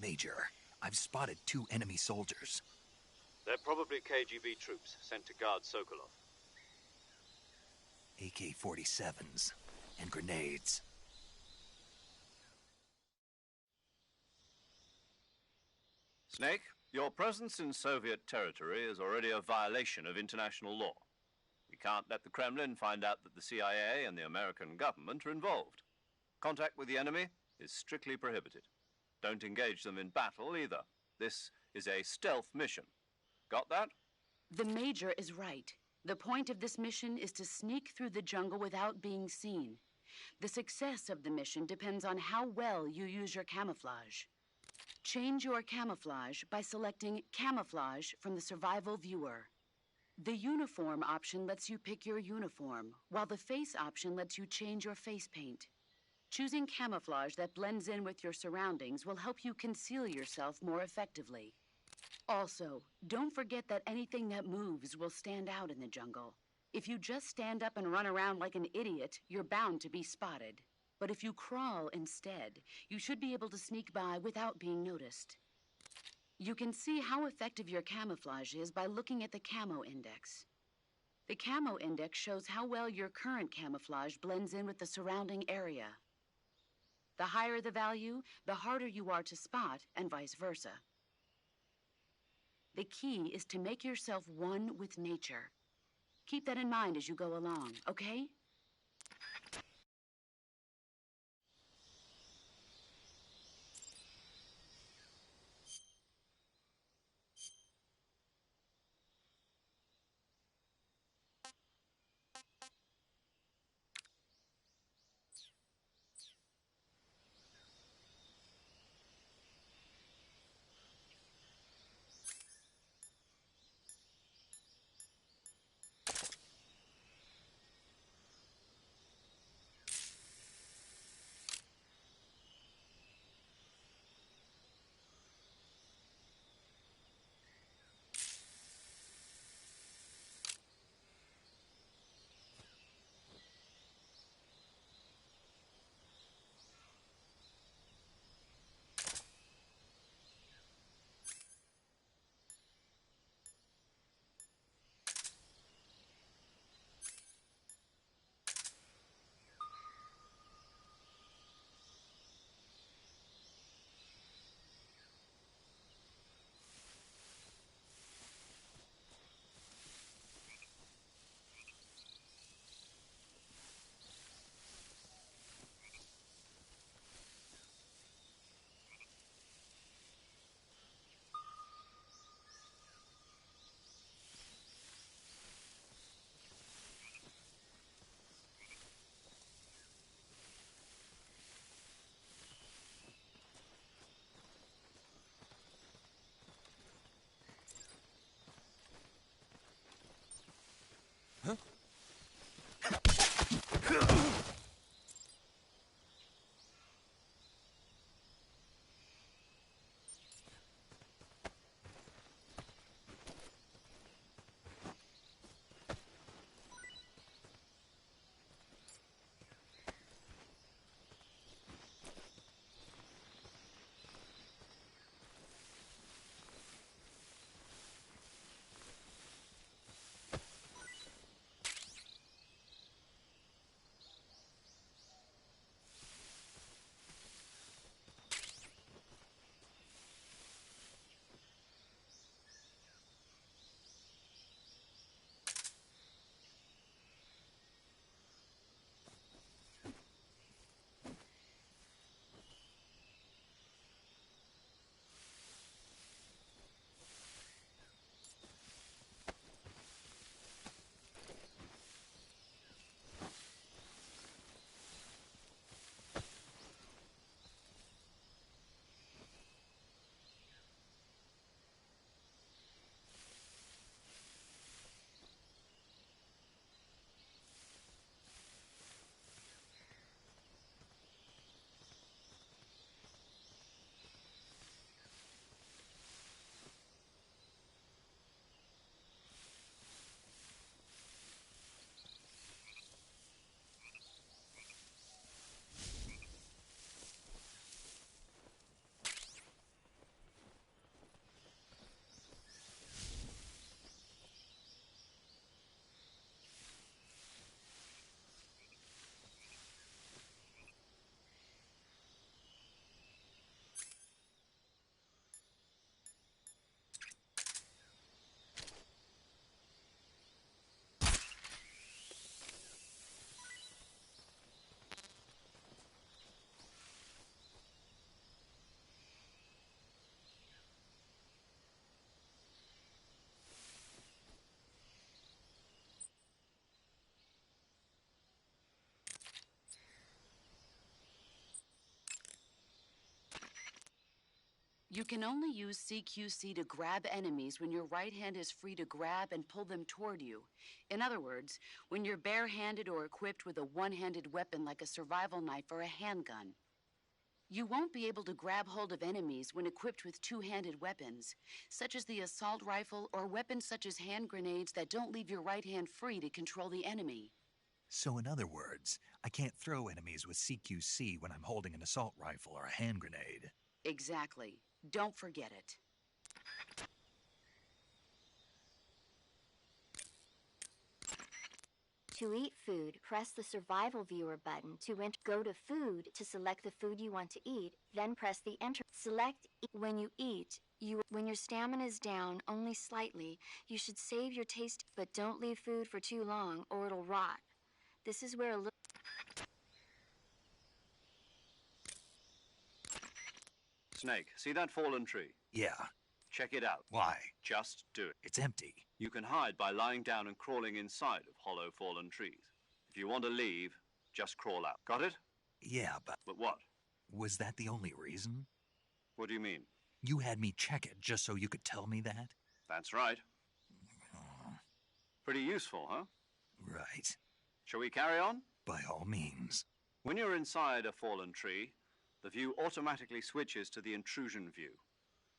Major, I've spotted 2 enemy soldiers. They're probably KGB troops sent to guard Sokolov. AK-47s and grenades. Snake, your presence in Soviet territory is already a violation of international law. We can't let the Kremlin find out that the CIA and the American government are involved. Contact with the enemy is strictly prohibited. Don't engage them in battle either. This is a stealth mission. Got that? The Major is right. The point of this mission is to sneak through the jungle without being seen. The success of the mission depends on how well you use your camouflage. Change your camouflage by selecting Camouflage from the Survival Viewer. The Uniform option lets you pick your uniform, while the Face option lets you change your face paint. Choosing camouflage that blends in with your surroundings will help you conceal yourself more effectively. Also, don't forget that anything that moves will stand out in the jungle. If you just stand up and run around like an idiot, you're bound to be spotted. But if you crawl instead, you should be able to sneak by without being noticed. You can see how effective your camouflage is by looking at the Camo Index. The Camo Index shows how well your current camouflage blends in with the surrounding area. The higher the value, the harder you are to spot, and vice versa. The key is to make yourself one with nature. Keep that in mind as you go along, okay? You can only use CQC to grab enemies when your right hand is free to grab and pull them toward you. In other words, when you're barehanded or equipped with a one-handed weapon like a survival knife or a handgun. You won't be able to grab hold of enemies when equipped with two-handed weapons, such as the assault rifle or weapons such as hand grenades that don't leave your right hand free to control the enemy. So in other words, I can't throw enemies with CQC when I'm holding an assault rifle or a hand grenade. Exactly. Don't forget it. To eat food, press the survival viewer button to go to food to select the food you want to eat, then press the enter. Select when you eat. When your stamina is down only slightly, you should save your taste, but don't leave food for too long or it'll rot. This is where a little Snake, see that fallen tree? Yeah. Check it out. Why? Just do it. It's empty. You can hide by lying down and crawling inside of hollow fallen trees. If you want to leave, just crawl out. Got it? Yeah, but But what? was that the only reason? What do you mean? You had me check it just so you could tell me that? That's right. Pretty useful, huh? Right. Shall we carry on? By all means. When you're inside a fallen tree, the view automatically switches to the intrusion view.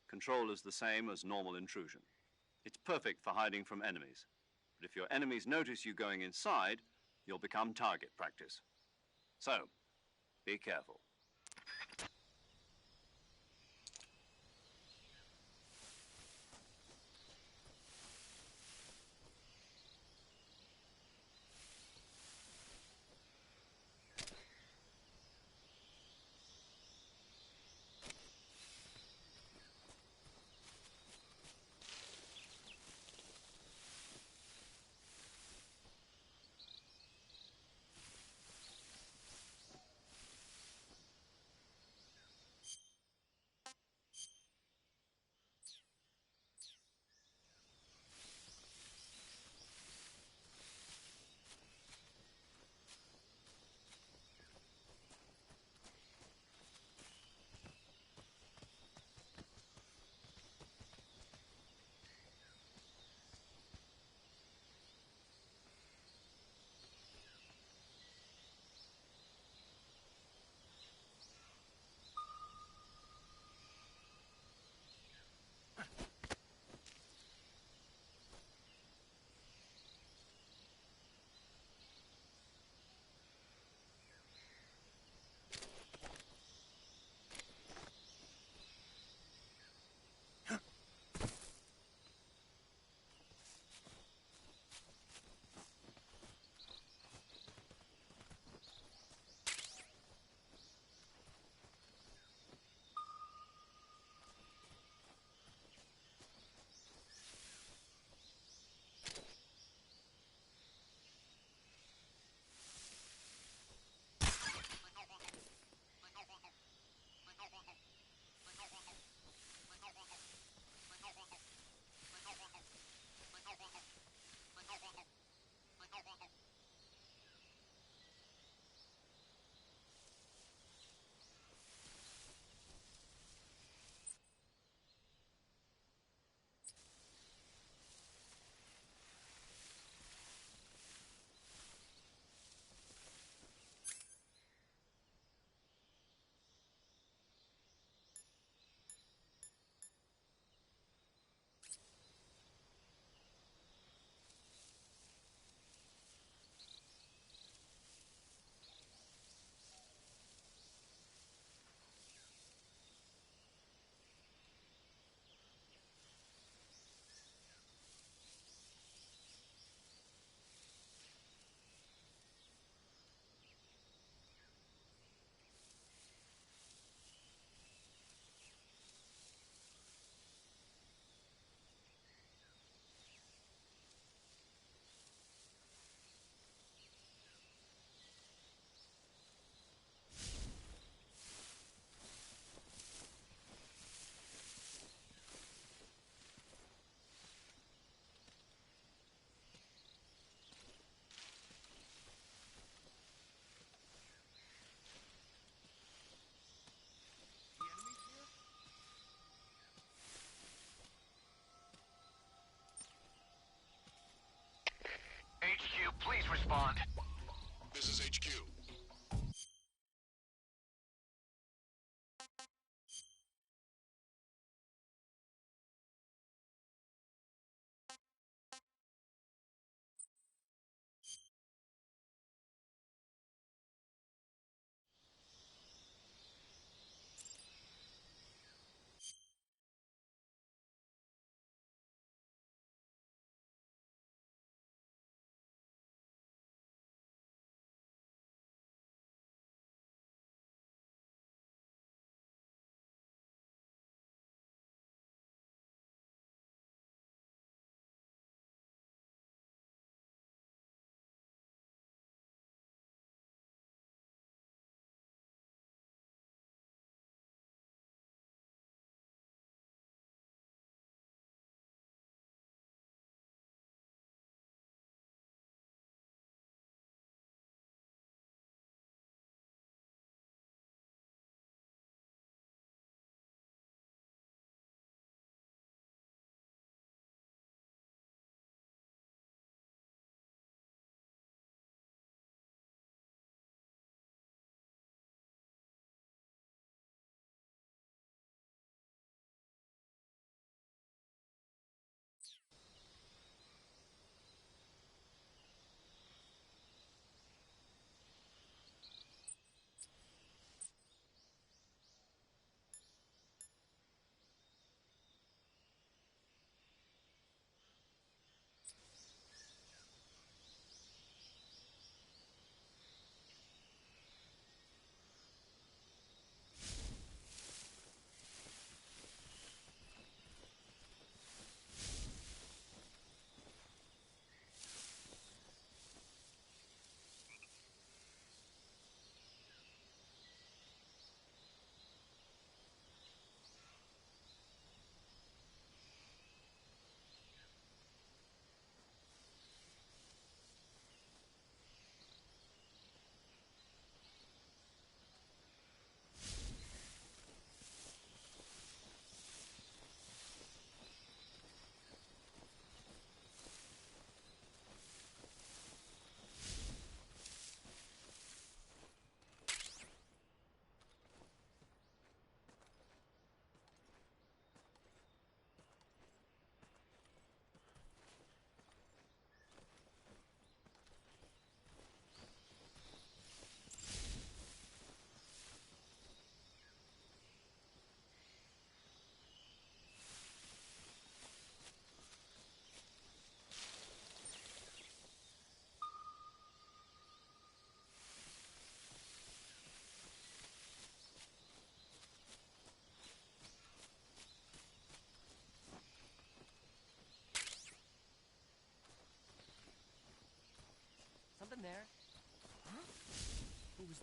Control is the same as normal intrusion. It's perfect for hiding from enemies. But if your enemies notice you going inside, you'll become target practice. So, be careful.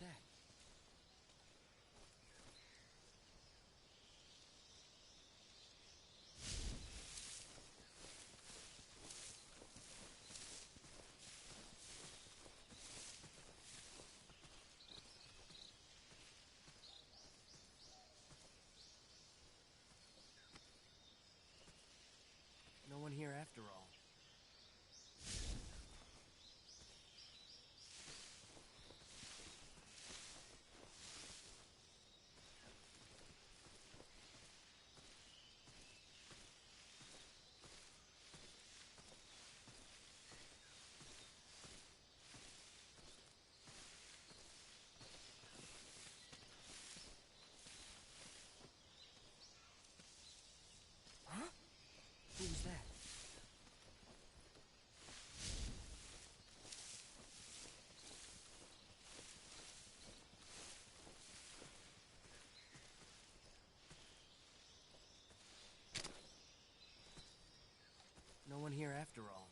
that? No one here after all. Huh? Who was that? No one here after all.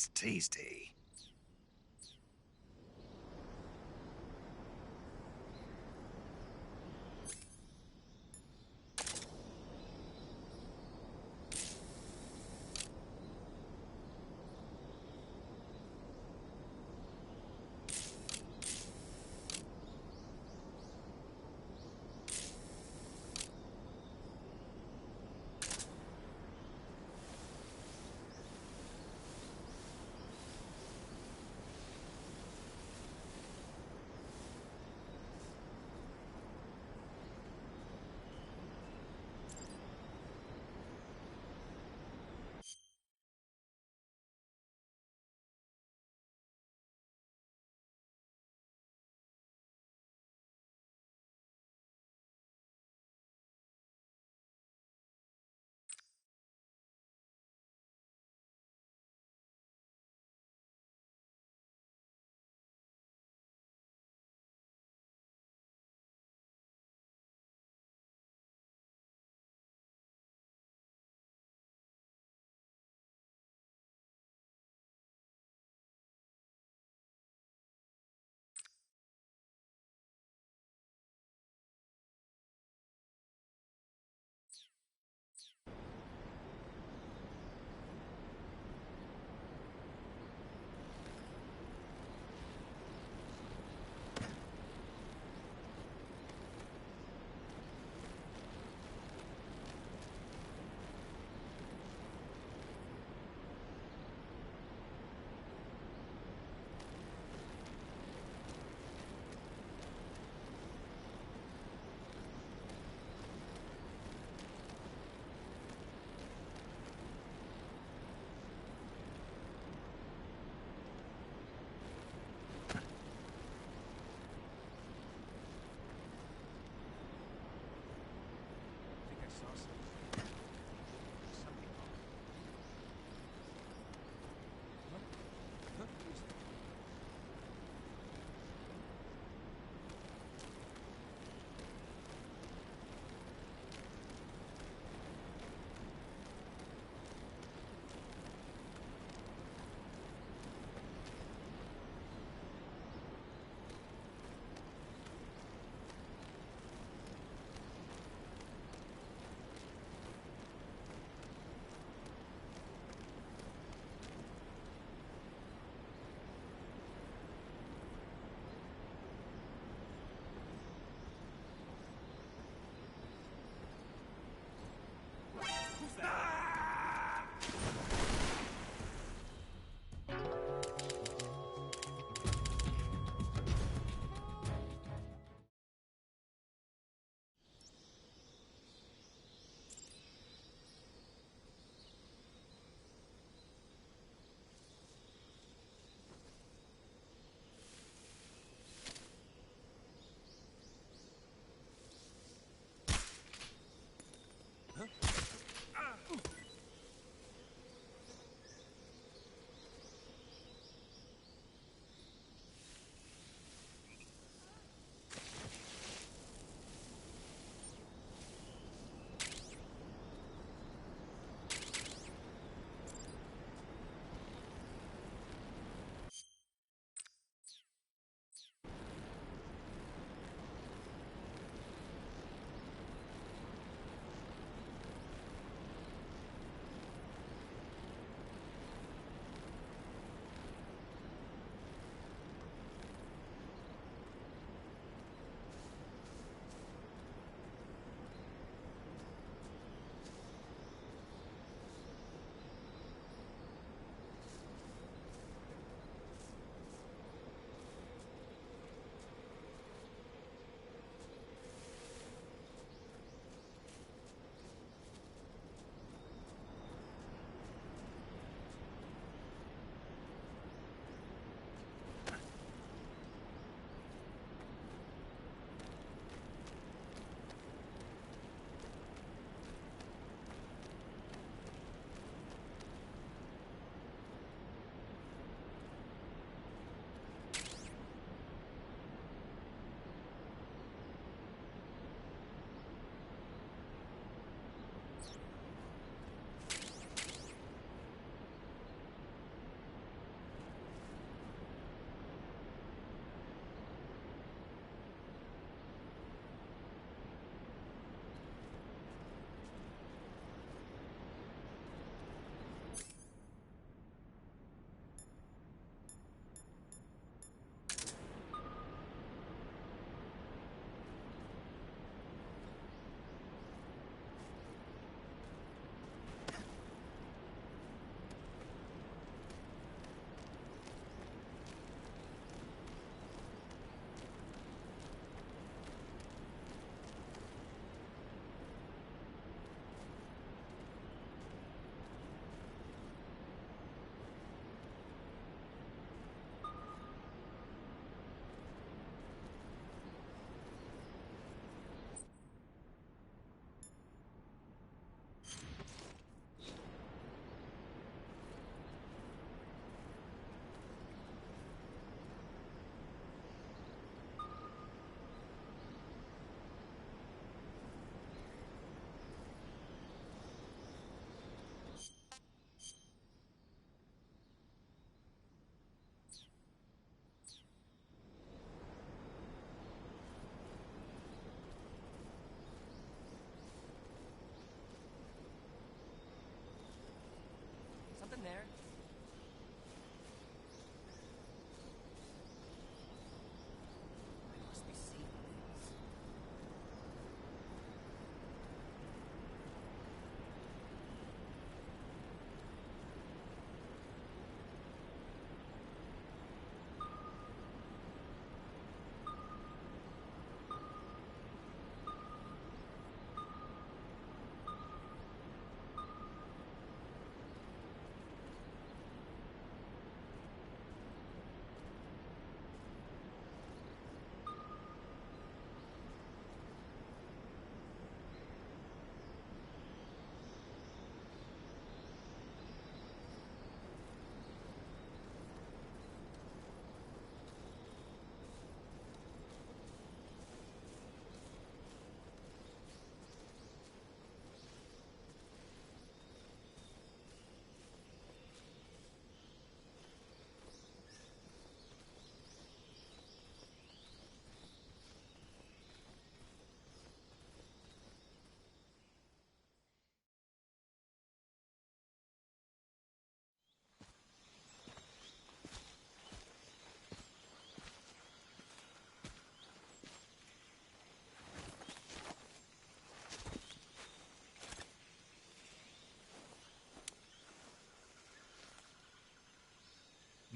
It's tasty.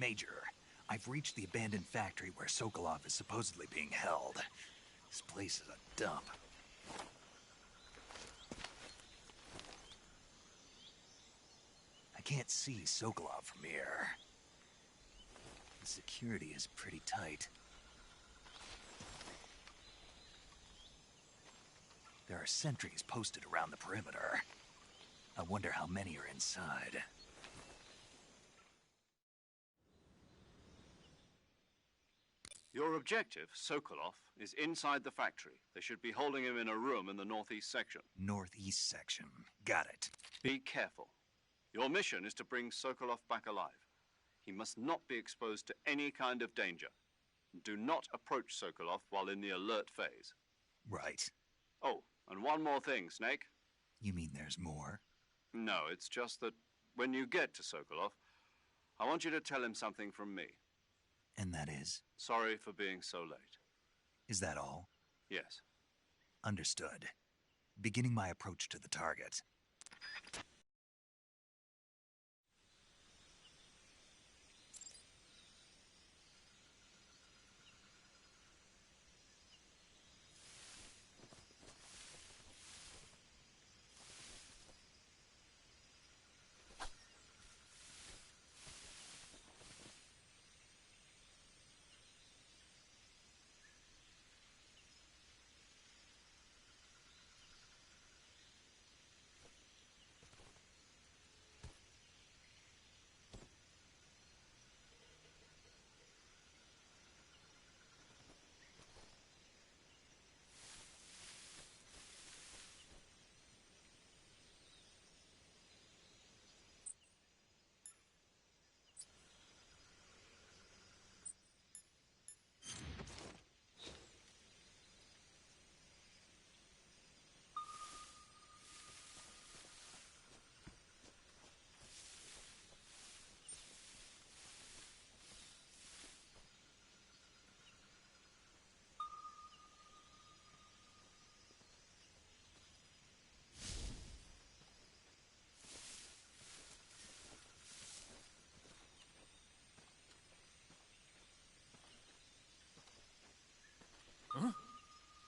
Major, I've reached the abandoned factory where Sokolov is supposedly being held. This place is a dump. I can't see Sokolov from here. The security is pretty tight. There are sentries posted around the perimeter. I wonder how many are inside. Your objective, Sokolov, is inside the factory. They should be holding him in a room in the northeast section. Northeast section. Got it. Be careful. Your mission is to bring Sokolov back alive. He must not be exposed to any kind of danger. Do not approach Sokolov while in the alert phase. Right. Oh, and one more thing, Snake. You mean there's more? No, it's just that when you get to Sokolov, I want you to tell him something from me. And that is? Sorry for being so late. Is that all? Yes. Understood. Beginning my approach to the target.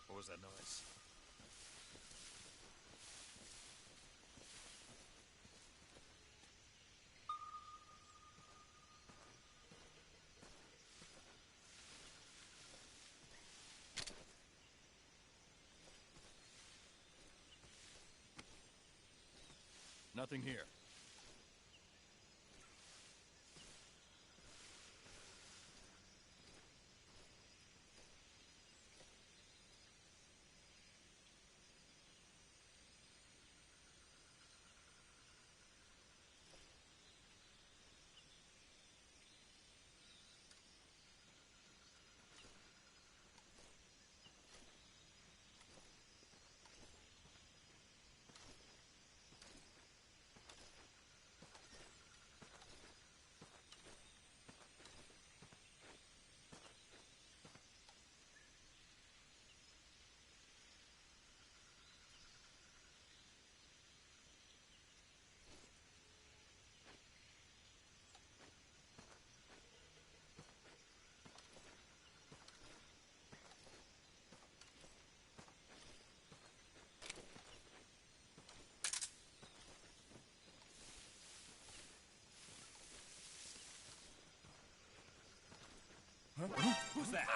What was that noise? Nothing here. Huh? Who's that?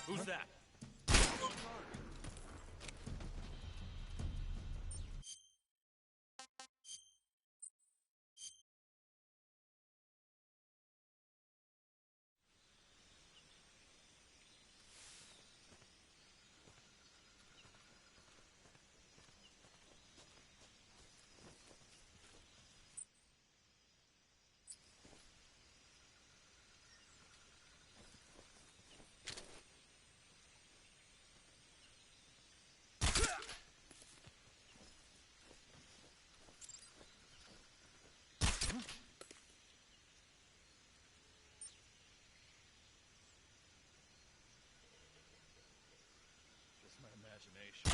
Who's that? Just my imagination.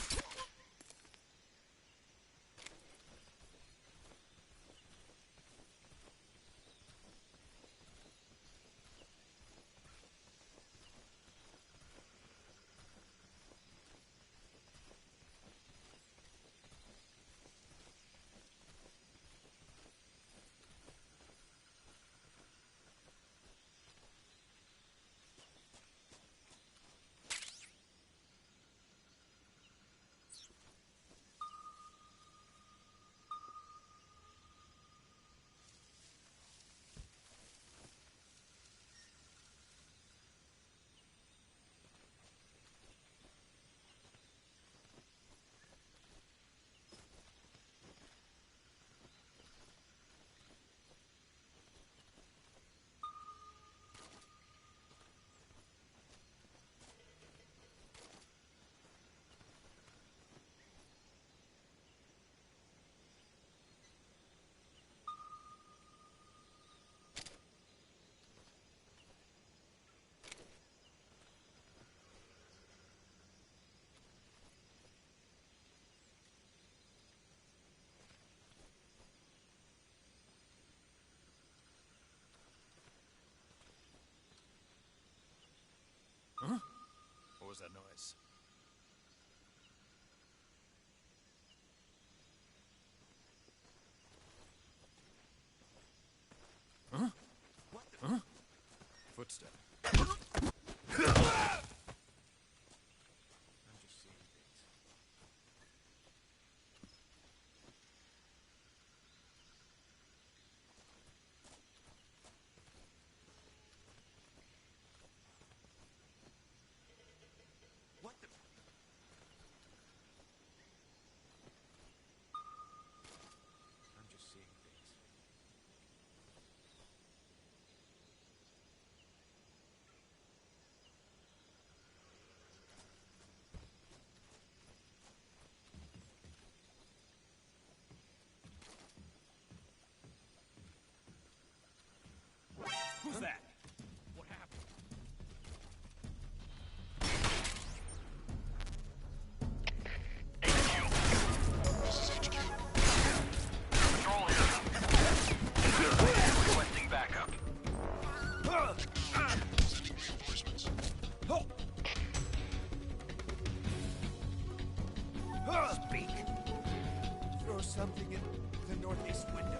Huh? What was that noise? Huh? What the? Huh? Footstep. I'm just seeing things. What the? I'm just seeing things. Who's that? What happened? Control here. Requesting backup. Speak. Throw something in the northeast window.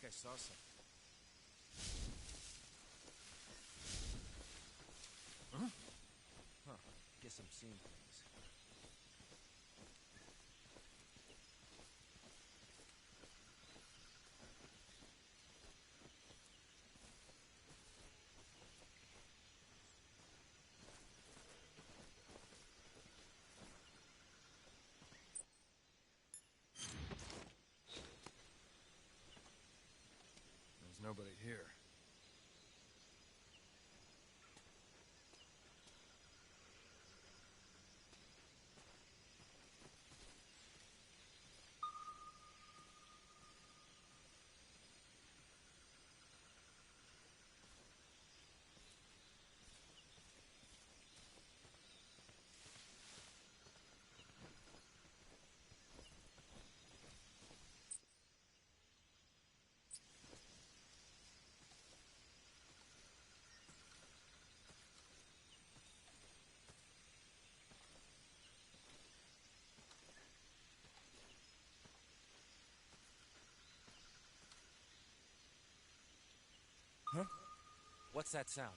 I saw something. Huh? Huh. Guess I'm seeing things. There's nobody here. Huh? What's that sound?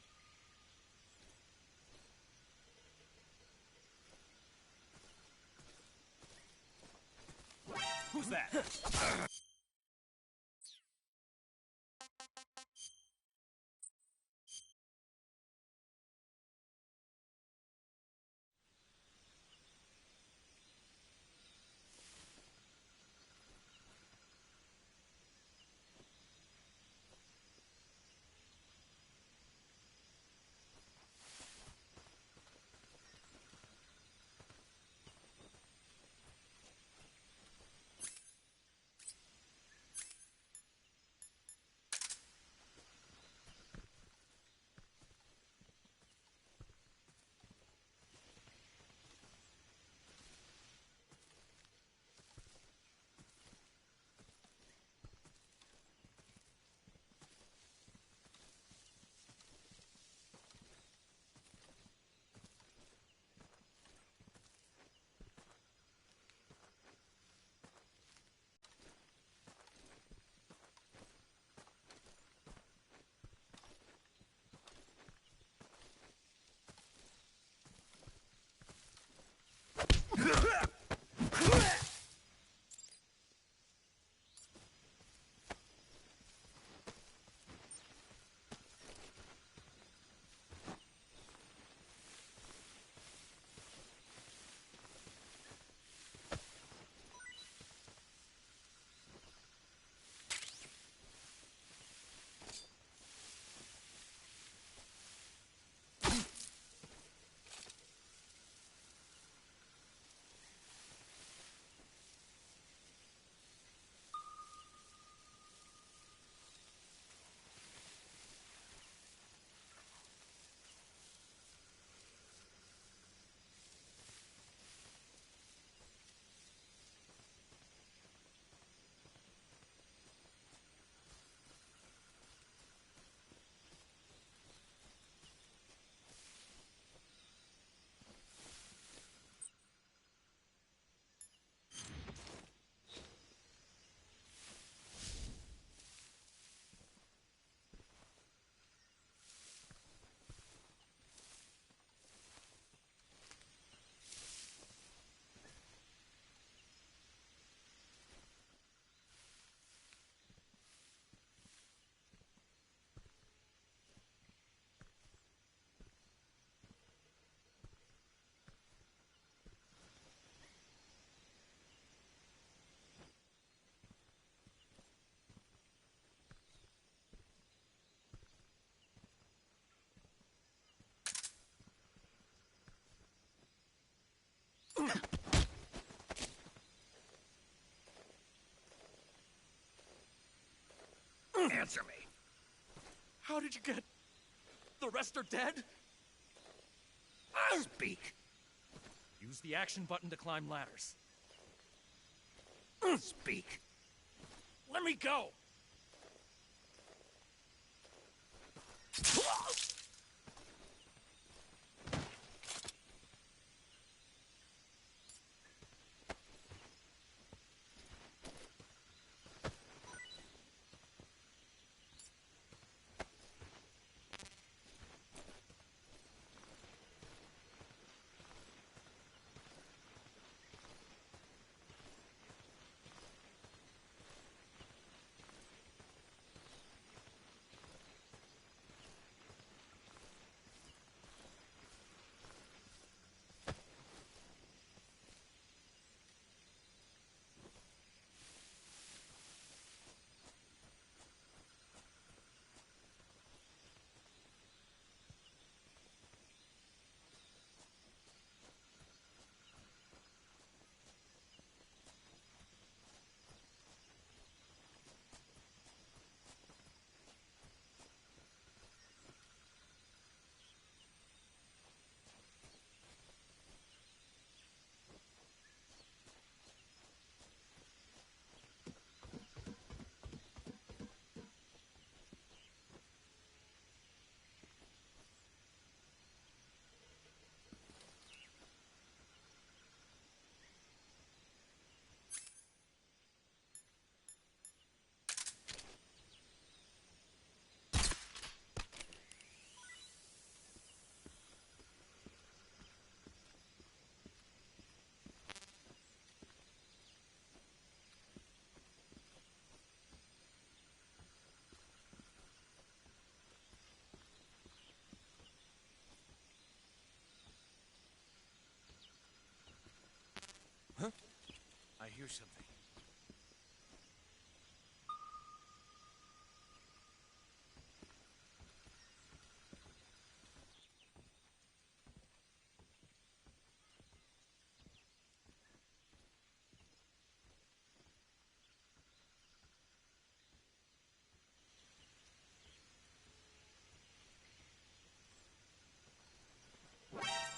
Who's that? Answer me. How did you get... The rest are dead? Speak. Use the action button to climb ladders. Speak. Let me go! something.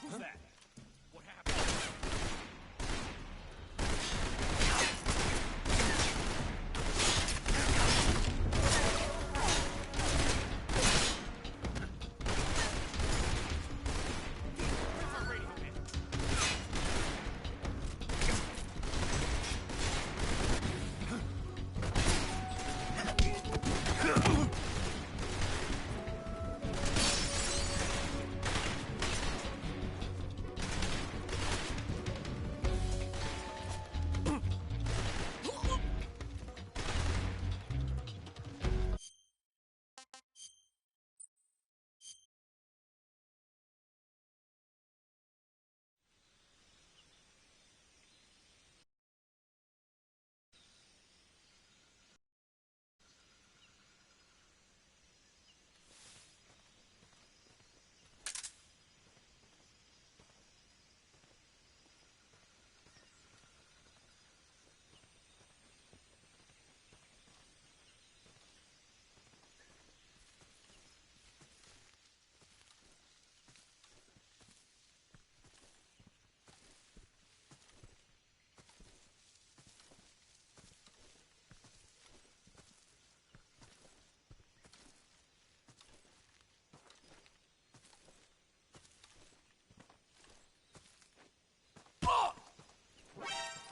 Who's that? What happened?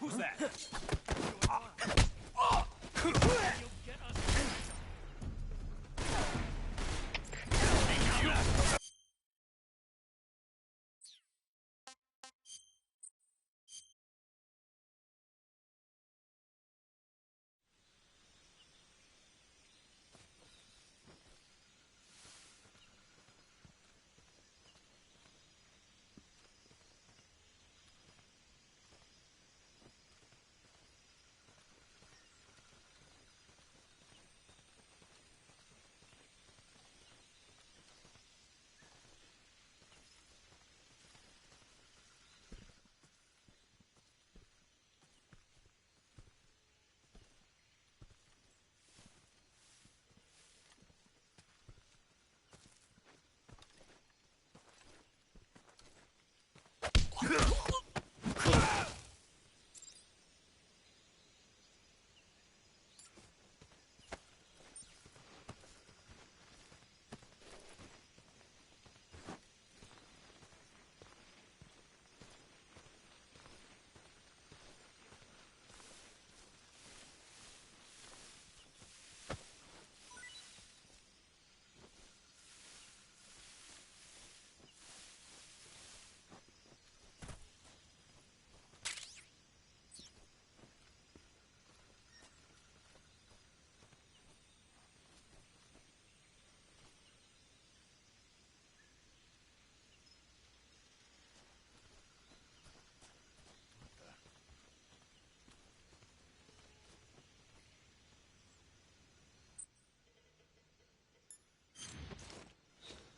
Who's that?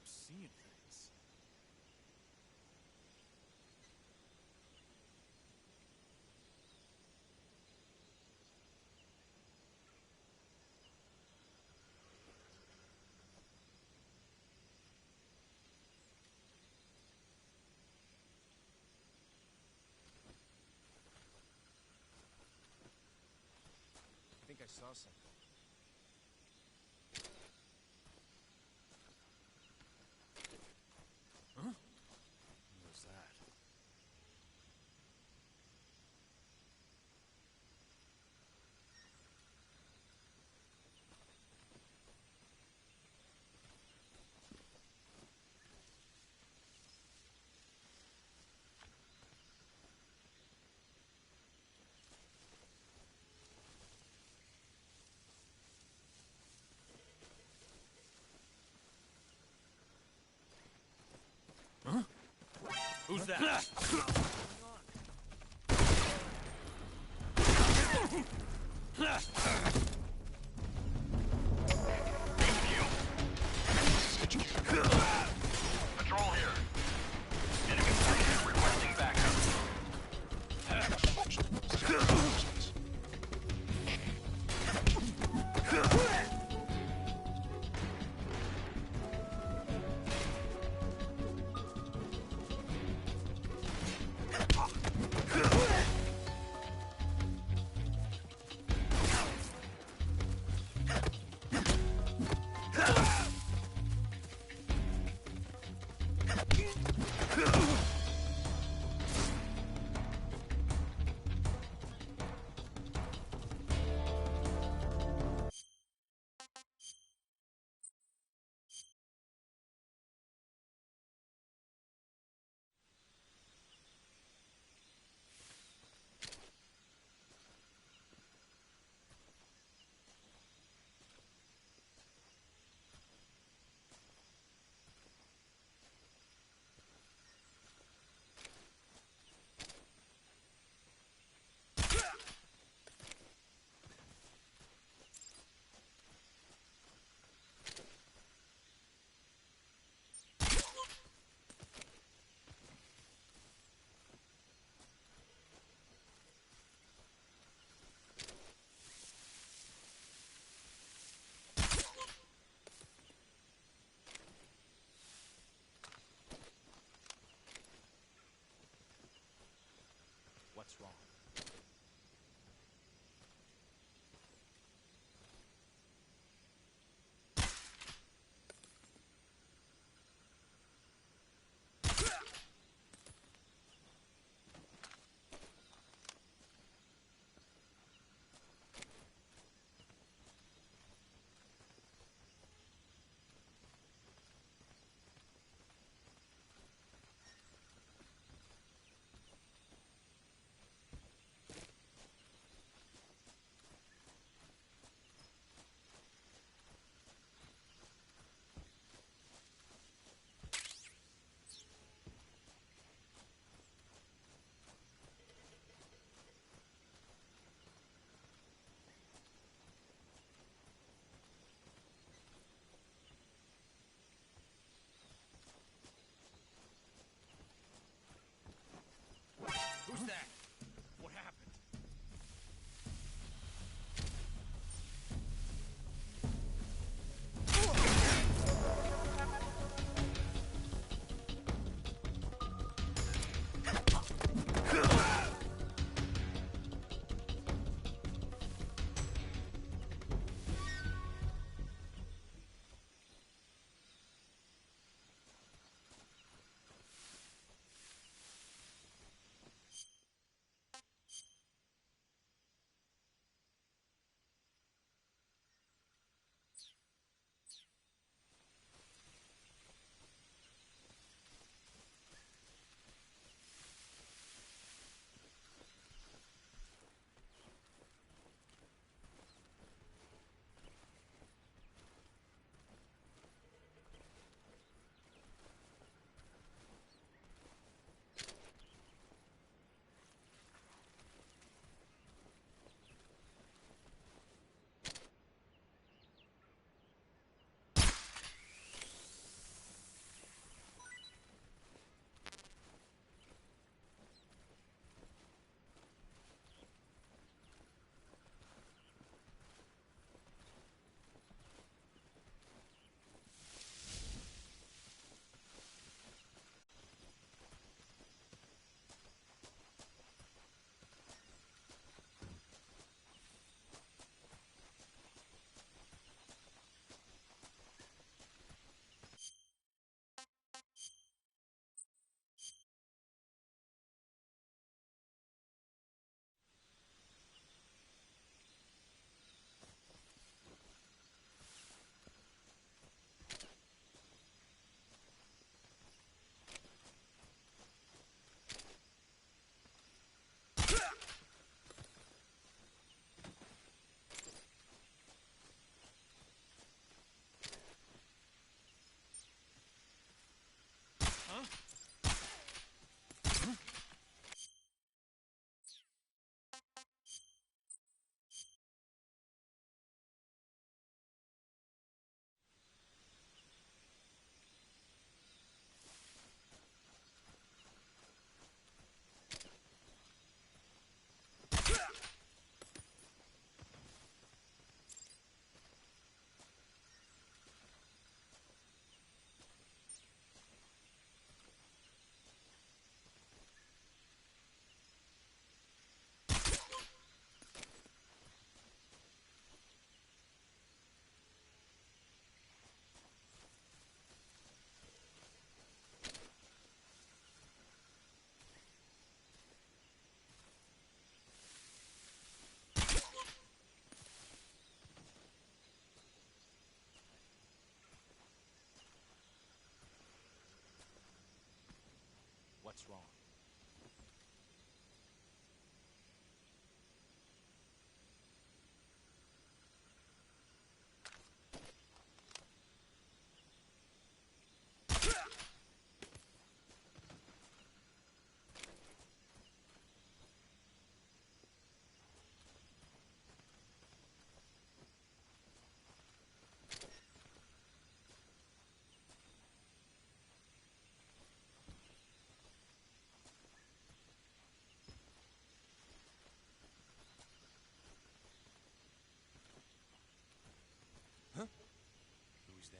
Seeing things. I think I saw something. Huh? What was that? Who's that? Patrol here. Enemy forces requesting backup. What's wrong? What's wrong? Who's that?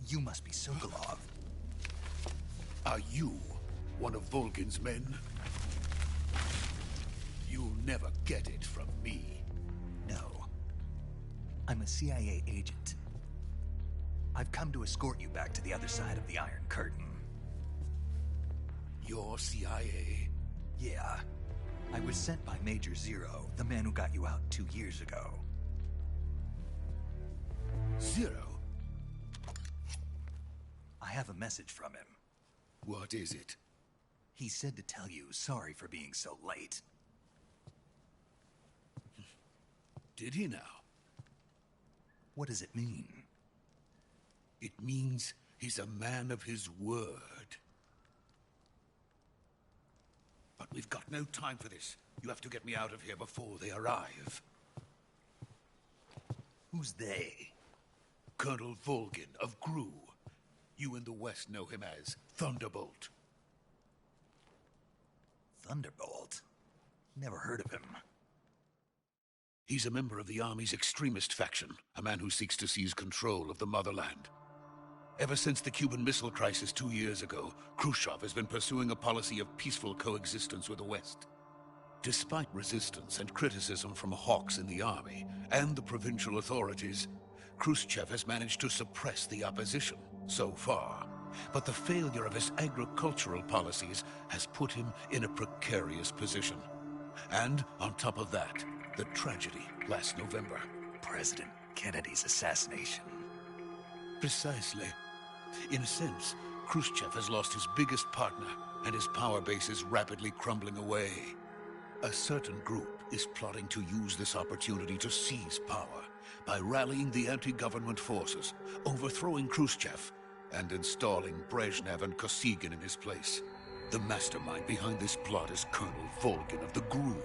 You must be Sokolov. Are you one of Volgin's men? You'll never get it from me. No. I'm a CIA agent. I've come to escort you back to the other side of the Iron Curtain. You're CIA? Yeah. I was sent by Major Zero, the man who got you out 2 years ago. Zero? I have a message from him. What is it? He said to tell you sorry for being so late. Did he now? What does it mean? It means he's a man of his word. But we've got no time for this. You have to get me out of here before they arrive. Who's they? Colonel Volgin of GRU. You in the West know him as Thunderbolt. Thunderbolt? Never heard of him. He's a member of the Army's extremist faction, a man who seeks to seize control of the motherland. Ever since the Cuban Missile Crisis 2 years ago, Khrushchev has been pursuing a policy of peaceful coexistence with the West. Despite resistance and criticism from hawks in the Army and the provincial authorities, Khrushchev has managed to suppress the opposition, so far. But the failure of his agricultural policies has put him in a precarious position. And on top of that, the tragedy last November. President Kennedy's assassination. Precisely. In a sense, Khrushchev has lost his biggest partner, and his power base is rapidly crumbling away. A certain group is plotting to use this opportunity to seize power by rallying the anti-government forces, overthrowing Khrushchev, and installing Brezhnev and Kosygin in his place. The mastermind behind this plot is Colonel Volgin of the GRU.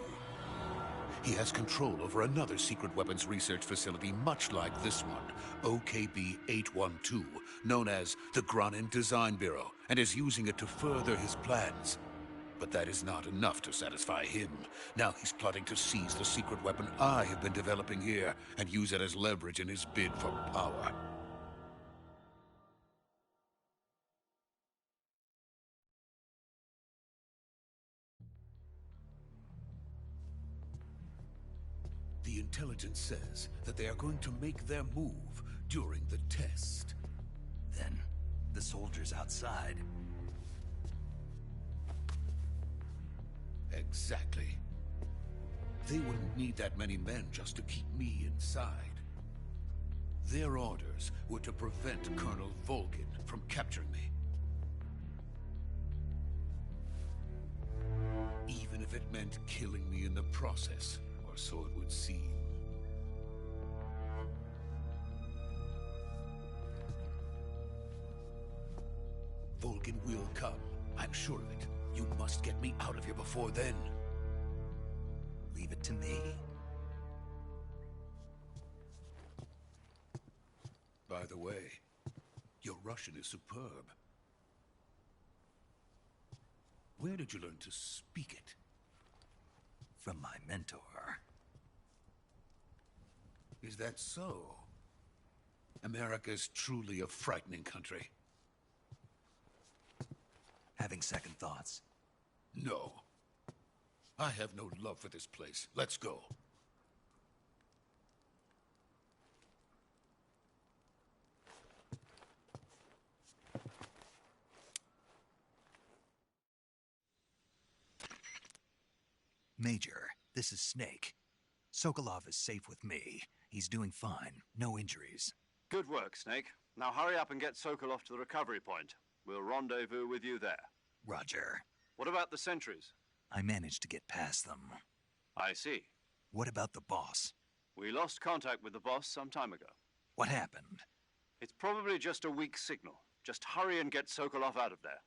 He has control over another secret weapons research facility much like this one, OKB-812, known as the Granin Design Bureau, and is using it to further his plans. But that is not enough to satisfy him. Now he's plotting to seize the secret weapon I have been developing here and use it as leverage in his bid for power. The intelligence says that they are going to make their move during the test. Then, the soldiers outside. Exactly. They wouldn't need that many men just to keep me inside. Their orders were to prevent Colonel Volgin from capturing me. Even if it meant killing me in the process, or so it would seem. Volgin will come. I'm sure of it. You must get me out of here before then. Leave it to me. By the way, your Russian is superb. Where did you learn to speak it? From my mentor. Is that so? America is truly a frightening country. Having second thoughts? No. I have no love for this place. Let's go. Major, this is Snake. Sokolov is safe with me. He's doing fine. No injuries. Good work, Snake. Now hurry up and get Sokolov to the recovery point. We'll rendezvous with you there. Roger. What about the sentries? I managed to get past them. I see. What about the boss? We lost contact with the boss some time ago. What happened? It's probably just a weak signal. Just hurry and get Sokolov out of there.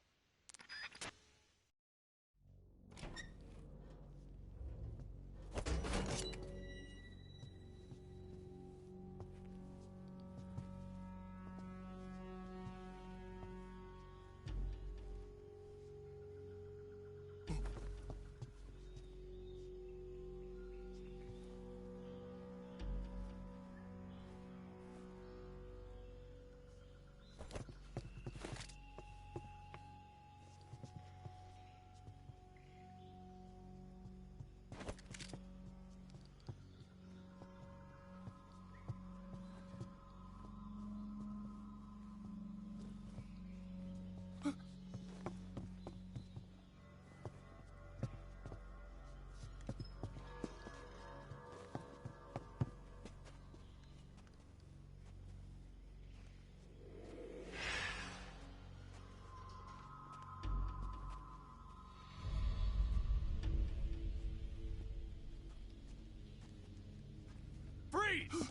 Freeze!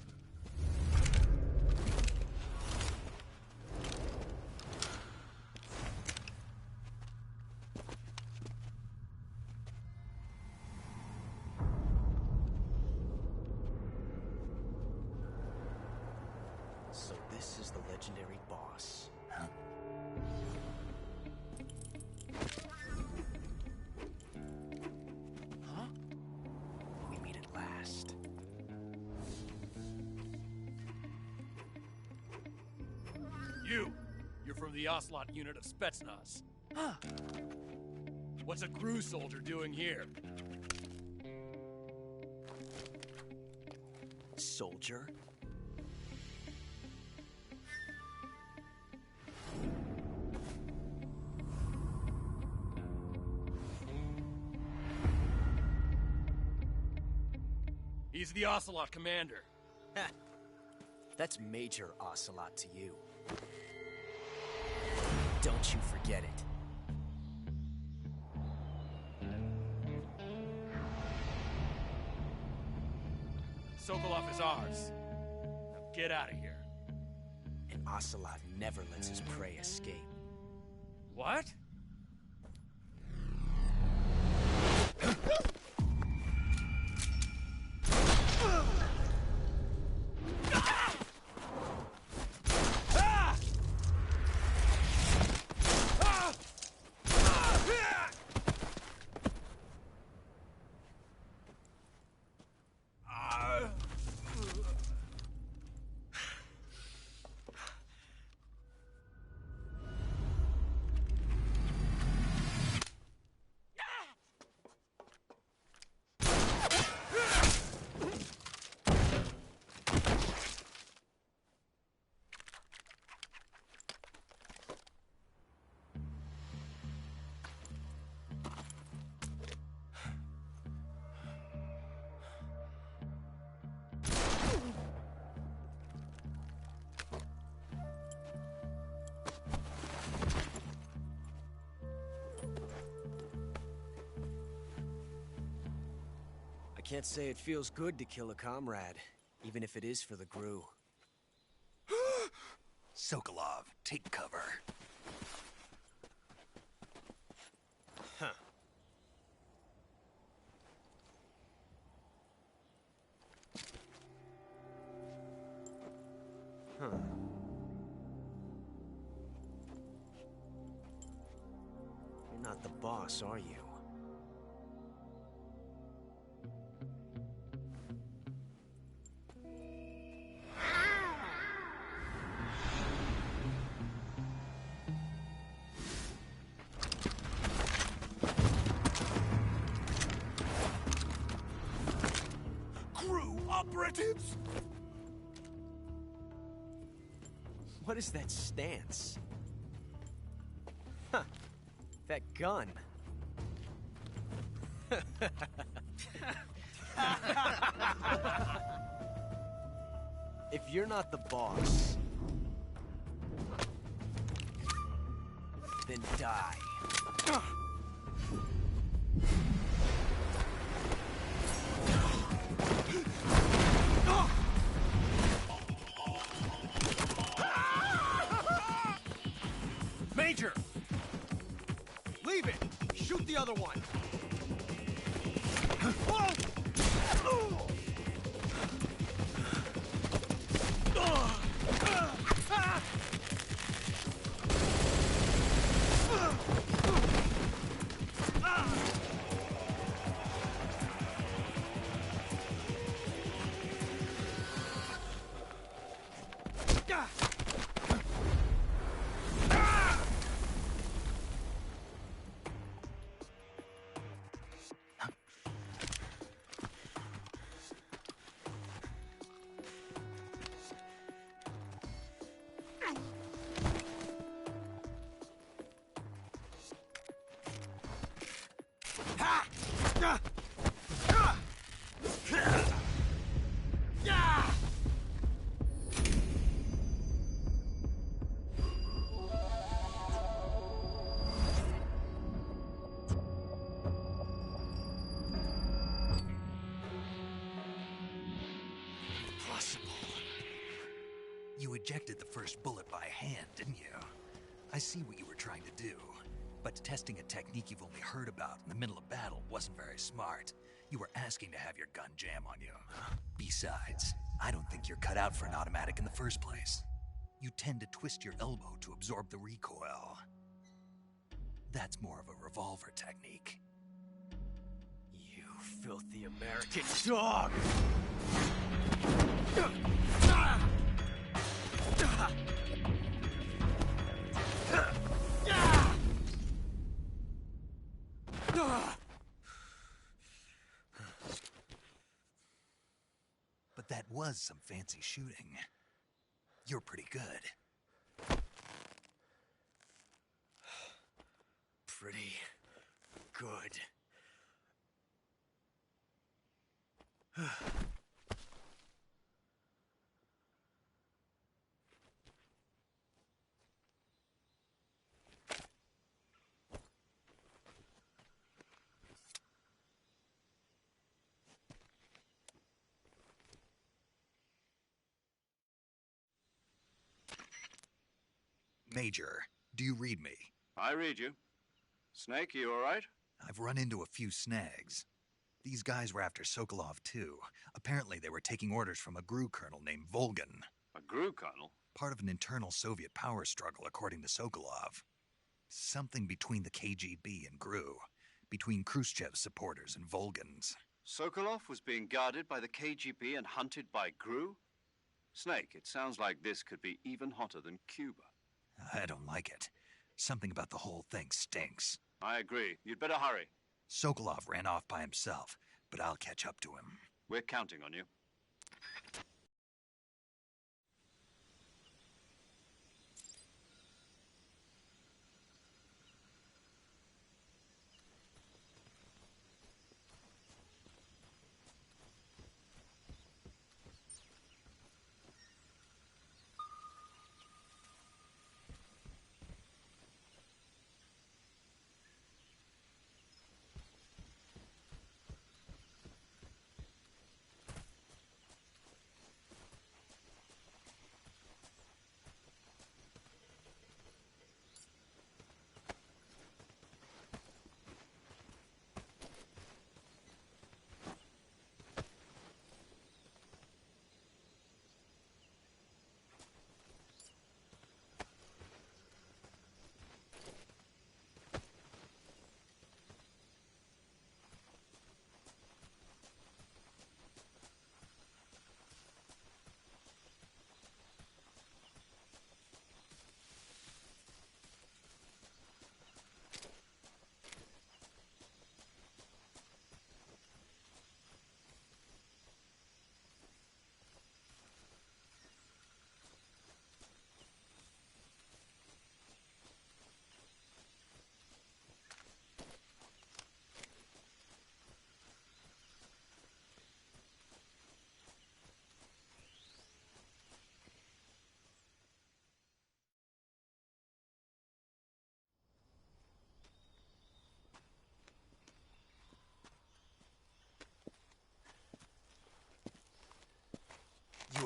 So this is the legendary boss. Huh? Huh? We meet at last. You're from the Ocelot unit of Spetsnaz. Huh. What's a crew soldier doing here? Soldier? He's the Ocelot commander. Ha! That's Major Ocelot to you. Don't you forget it. Sokolov is ours. Now get out of here. And Ocelot never lets his prey escape. What? Can't say it feels good to kill a comrade, even if it is for the Gru. Sokolov, take cover. Huh. Huh. You're not the boss, are you? Crew operatives! What is that stance? Huh. That gun. If you're not the boss, then die. Major! Leave it! Shoot the other one! You ejected the first bullet by hand, didn't you? I see what you were trying to do. But testing a technique you've only heard about in the middle of battle wasn't very smart. You were asking to have your gun jam on you. Besides, I don't think you're cut out for an automatic in the first place. You tend to twist your elbow to absorb the recoil. That's more of a revolver technique. You filthy American dog! But that was some fancy shooting. You're pretty good. Pretty good. Major, do you read me? I read you. Snake, you all right? I've run into a few snags. These guys were after Sokolov, too. Apparently they were taking orders from a GRU colonel named Volgan. A GRU colonel? Part of an internal Soviet power struggle, according to Sokolov. Something between the KGB and GRU. Between Khrushchev's supporters and Volgan's. Sokolov was being guarded by the KGB and hunted by GRU? Snake, it sounds like this could be even hotter than Cuba. I don't like it. Something about the whole thing stinks. I agree. You'd better hurry. Sokolov ran off by himself, but I'll catch up to him. We're counting on you.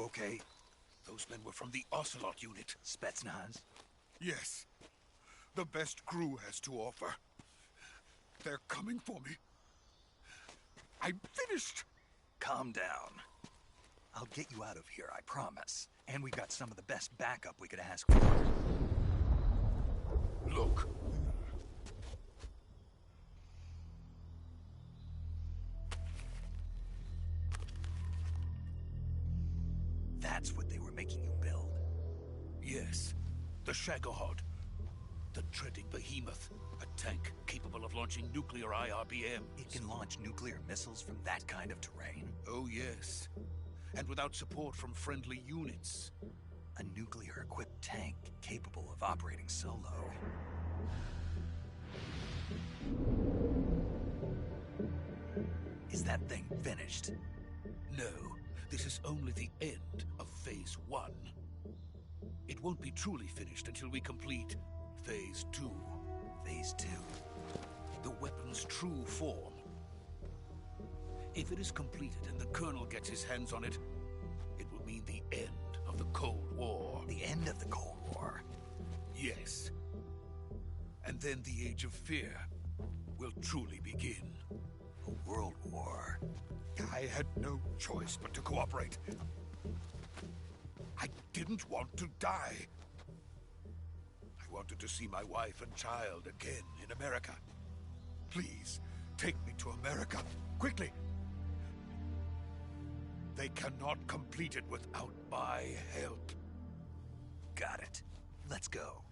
okay? Those men were from the Ocelot unit. Spetsnaz? Yes. The best crew has to offer. They're coming for me. I'm finished. Calm down. I'll get you out of here, I promise. And we got some of the best backup we could ask for. Look. That's what they were making you build? Yes. The Shagohod. The treading behemoth. A tank capable of launching nuclear IRBMs. It can launch nuclear missiles from that kind of terrain? Oh, yes. And without support from friendly units. A nuclear-equipped tank capable of operating solo. Is that thing finished? No. This is only the end of Phase 1. It won't be truly finished until we complete Phase 2. Phase 2? The weapon's true form. If it is completed and the Colonel gets his hands on it, it will mean the end of the Cold War. The end of the Cold War? Yes. And then the Age of Fear will truly begin. A world war? I had no choice but to cooperate. I didn't want to die. I wanted to see my wife and child again in America. Please, take me to America, quickly. They cannot complete it without my help. Got it. Let's go.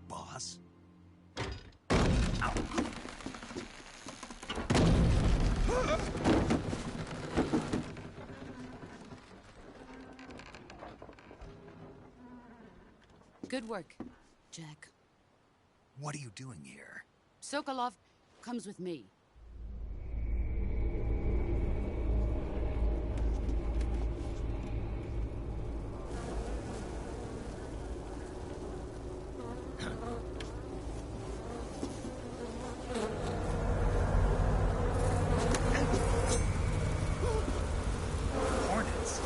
Boss? Ow. Good work, Jack. What are you doing here? Sokolov comes with me. Hornets?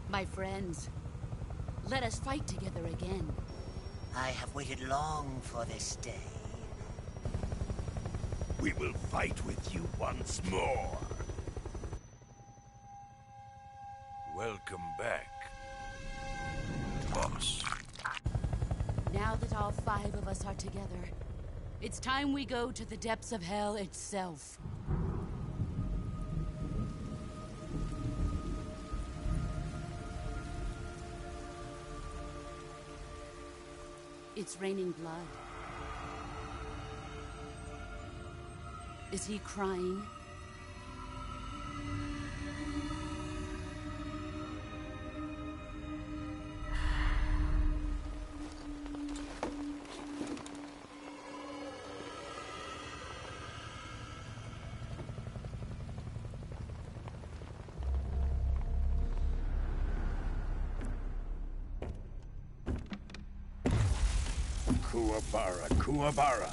My friends, let us fight together again. I have waited long for this day. We will fight with you once more. Welcome back, boss. Now that all 5 of us are together, it's time we go to the depths of hell itself. It's raining blood. Is he crying? 'Cause Kuwabara, Kuwabara.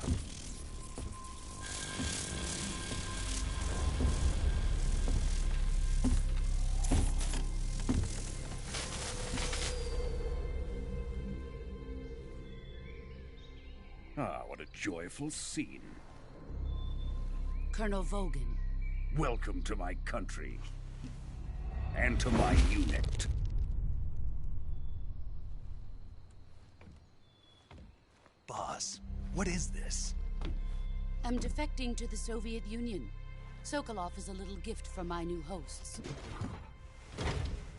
Ah, what a joyful scene. Colonel Vogan. Welcome to my country. And to my unit. Boss, what is this? I'm defecting to the Soviet Union. Sokolov is a little gift from my new hosts.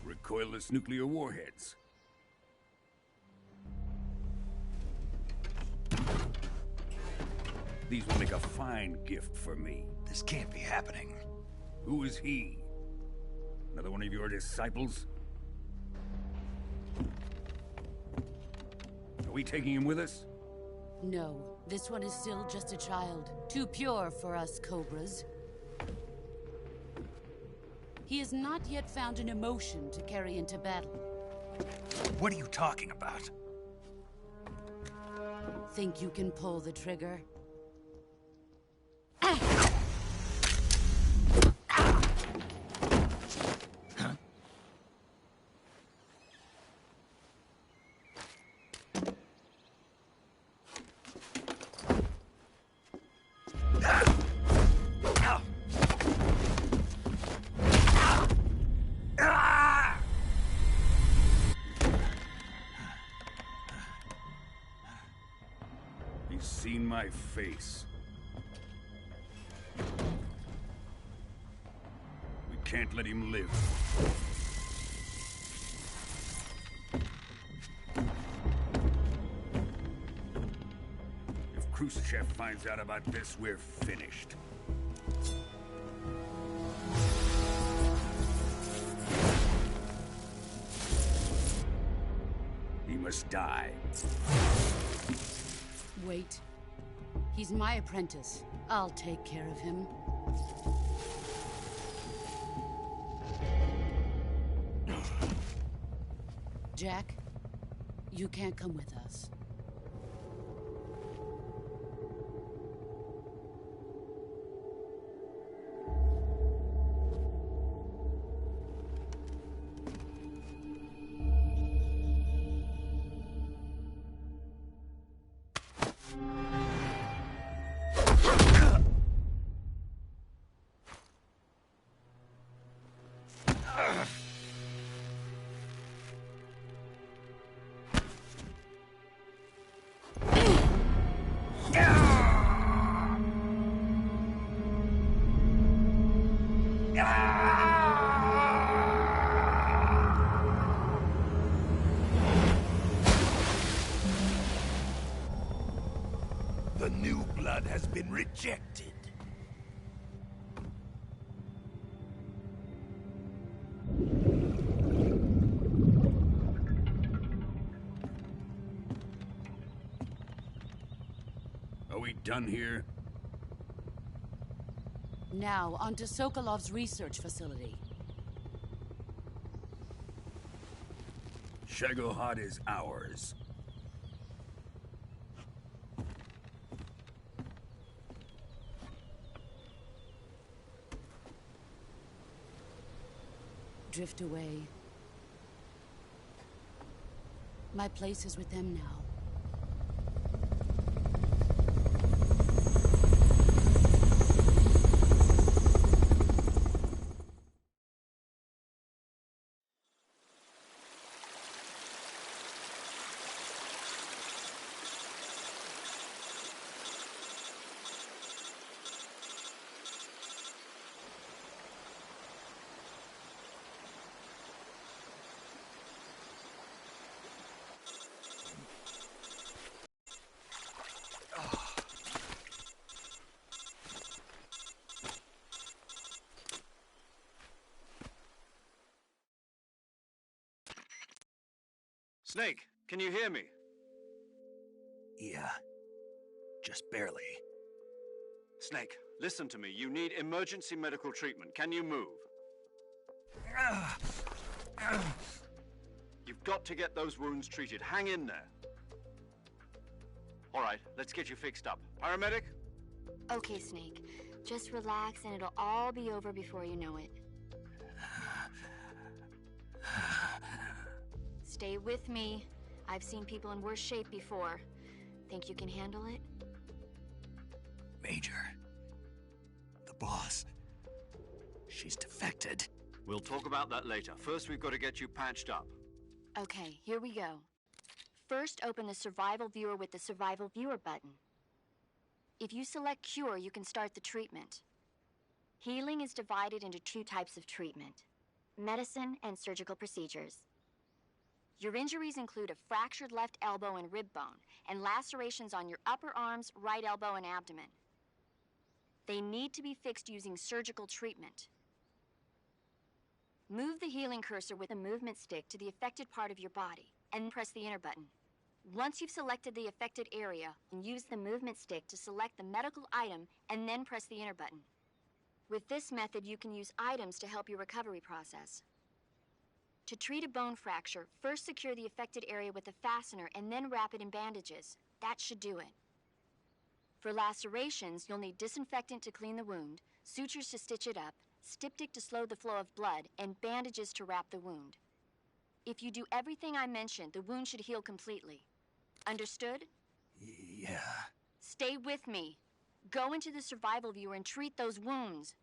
Recoilless nuclear warheads. These will make a fine gift for me. This can't be happening. Who is he? Another one of your disciples? Are we taking him with us? No, this one is still just a child. Too pure for us Cobras. He has not yet found an emotion to carry into battle. What are you talking about? Think you can pull the trigger? He's seen my face. We can't let him live. If Khrushchev finds out about this, we're finished. He must die. Wait. He's my apprentice. I'll take care of him. Jack, you can't come with us. The new blood has been rejected. Are we done here? Now, onto Sokolov's research facility. Shagohod is ours. Drift away. My place is with them now. Snake, can you hear me? Yeah. Just barely. Snake, listen to me. You need emergency medical treatment. Can you move? You've got to get those wounds treated. Hang in there. All right, let's get you fixed up. Paramedic? Okay, Snake. Just relax and it'll all be over before you know it. Stay with me. I've seen people in worse shape before. Think you can handle it? Major. The boss. She's defected. We'll talk about that later. First, we've got to get you patched up. Okay, here we go. First, open the survival viewer with the survival viewer button. If you select cure, you can start the treatment. Healing is divided into 2 types of treatment: medicine and surgical procedures. Your injuries include a fractured left elbow and rib bone, and lacerations on your upper arms, right elbow, and abdomen. They need to be fixed using surgical treatment. Move the healing cursor with a movement stick to the affected part of your body, and press the enter button. Once you've selected the affected area, use the movement stick to select the medical item, and then press the enter button. With this method, you can use items to help your recovery process. To treat a bone fracture, first secure the affected area with a fastener and then wrap it in bandages. That should do it. For lacerations, you'll need disinfectant to clean the wound, sutures to stitch it up, styptic to slow the flow of blood, and bandages to wrap the wound. If you do everything I mentioned, the wound should heal completely. Understood? Yeah. Stay with me. Go into the survival viewer and treat those wounds.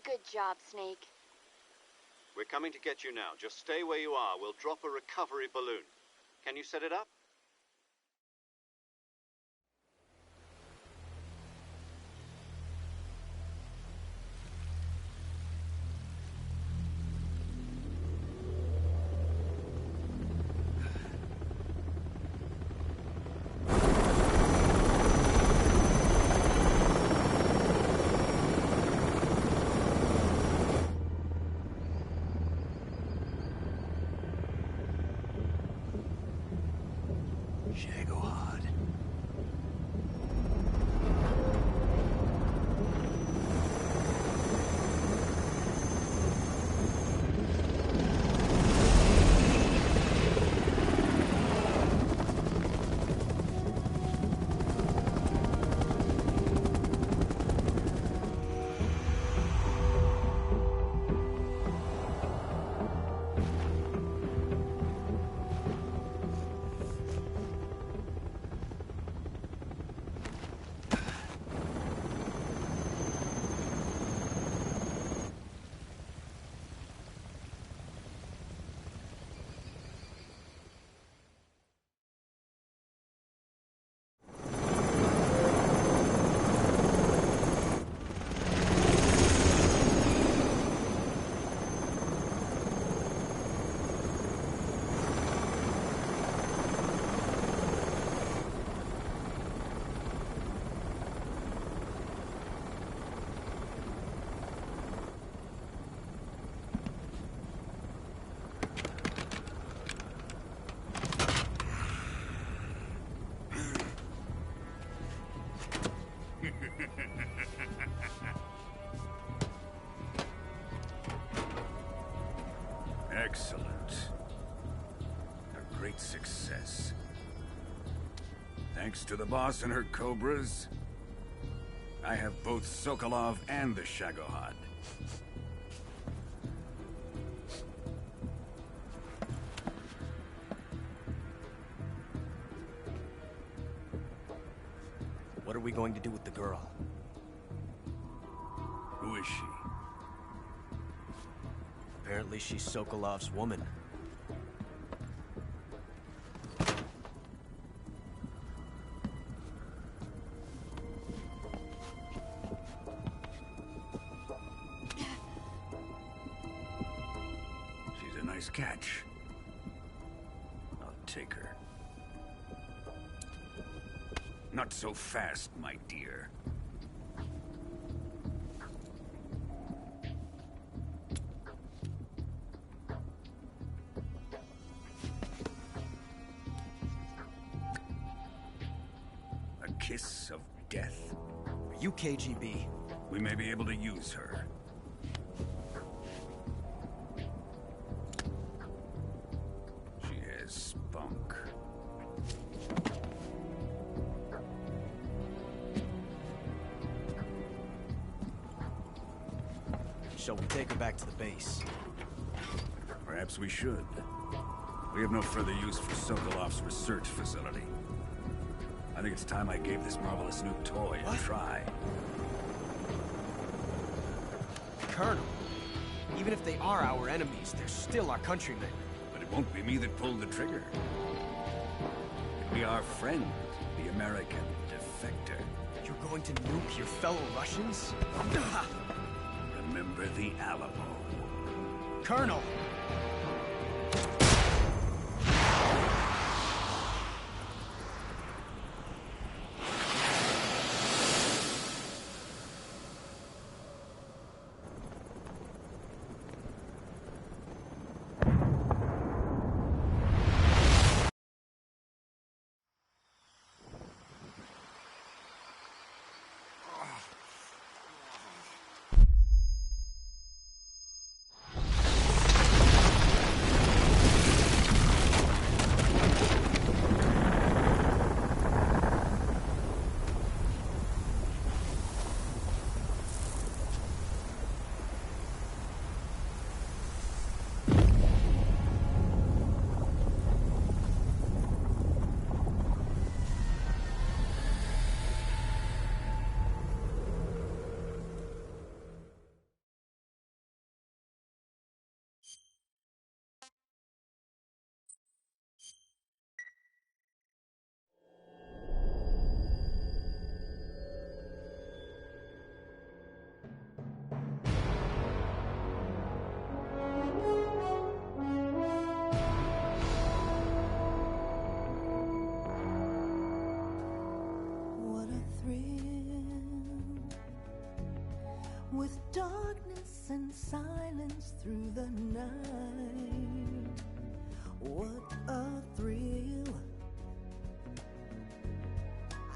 Good job, Snake. We're coming to get you now. Just stay where you are. We'll drop a recovery balloon. Can you set it up? Excellent. A great success. Thanks to the boss and her cobras, I have both Sokolov and the Shagohod. What are we going to do with the girl? Who is she? Apparently she's Sokolov's woman. She's a nice catch. I'll take her. Not so fast, my dear. A kiss of death? Are you KGB? We may be able to use her. She has spunk. Shall we take her back to the base? Perhaps we should. We have no further use for Sokolov's research facility. I think it's time I gave this marvelous new toy a try. Colonel, even if they are our enemies, they're still our countrymen. But it won't be me that pulled the trigger. It'll be our friend, the American defector. You're going to nuke your fellow Russians? Remember the Alamo. Colonel! in silence through the night. What a thrill.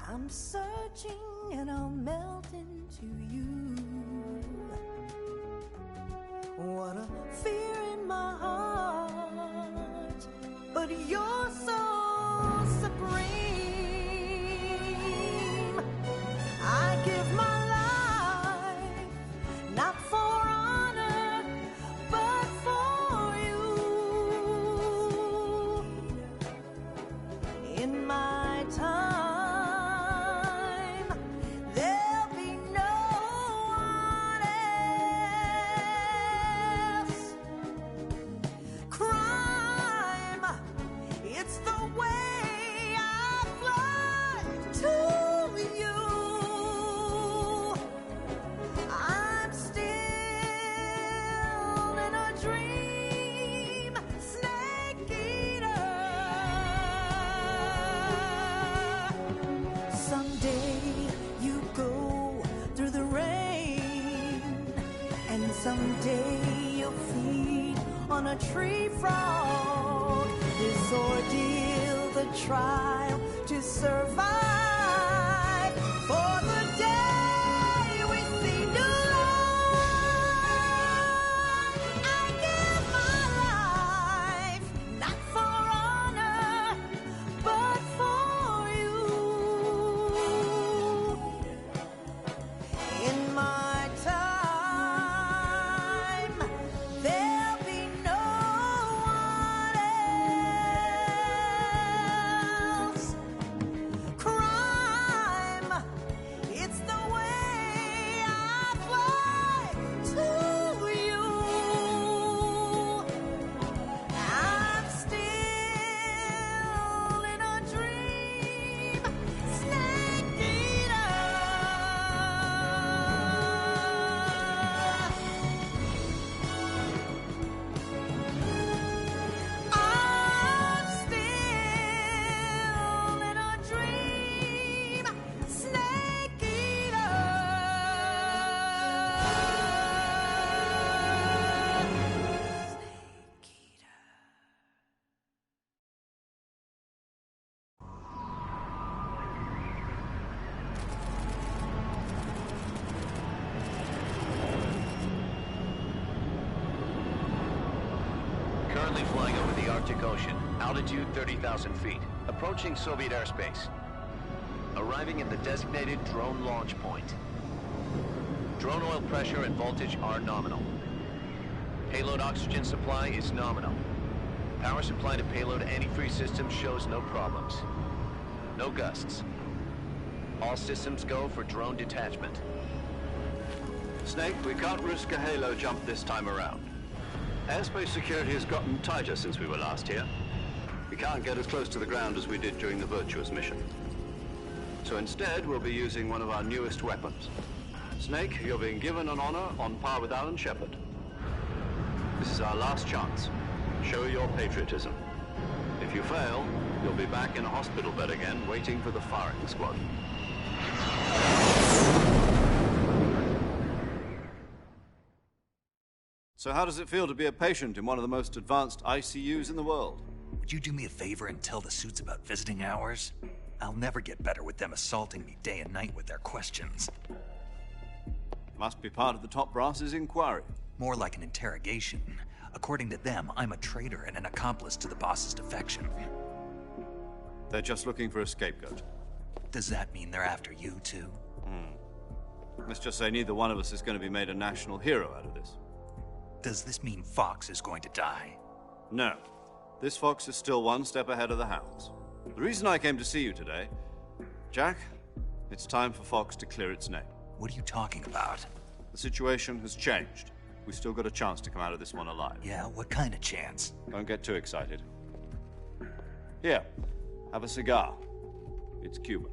I'm searching and I'll melt into you. What a fear in my heart, but you're so supreme. I give my life, not for honor, but for you. In my time, there'll be no one else. Crime, it's the way I fly to you. I'm still in a dream, snake eater. Someday you go through the rain, and someday you'll feed on a tree frog. This ordeal, the trial to survive, for the day we see new light. I give my life, not for honor, but for you. In my time, there'll be no one else. Crime, it's the way I fly to you. I'm still in a dream, snake eater. I'm still in a dream, snake eater. Currently flying over the Arctic Ocean, altitude 30,000 feet, approaching Soviet airspace. Arriving at the designated drone launch point. Drone oil pressure and voltage are nominal. Payload oxygen supply is nominal. Power supply to payload antifreeze system shows no problems. No gusts. All systems go for drone detachment. Snake, we can't risk a halo jump this time around. Airspace security has gotten tighter since we were last here. We can't get as close to the ground as we did during the Virtuous mission. So instead, we'll be using one of our newest weapons. Snake, you're being given an honor on par with Alan Shepard. This is our last chance. Show your patriotism. If you fail, you'll be back in a hospital bed again, waiting for the firing squad. So how does it feel to be a patient in one of the most advanced ICUs in the world? Would you do me a favor and tell the suits about visiting hours? I'll never get better with them assaulting me day and night with their questions. Must be part of the top brass's inquiry. More like an interrogation. According to them, I'm a traitor and an accomplice to the boss's defection. They're just looking for a scapegoat. Does that mean they're after you, too? Let's just say neither one of us is going to be made a national hero out of this. Does this mean Fox is going to die? No. This fox is still one step ahead of the hounds. The reason I came to see you today, Jack, it's time for Fox to clear its name. What are you talking about? The situation has changed. We've still got a chance to come out of this one alive. Yeah, what kind of chance? Don't get too excited. Here, have a cigar. It's Cuban.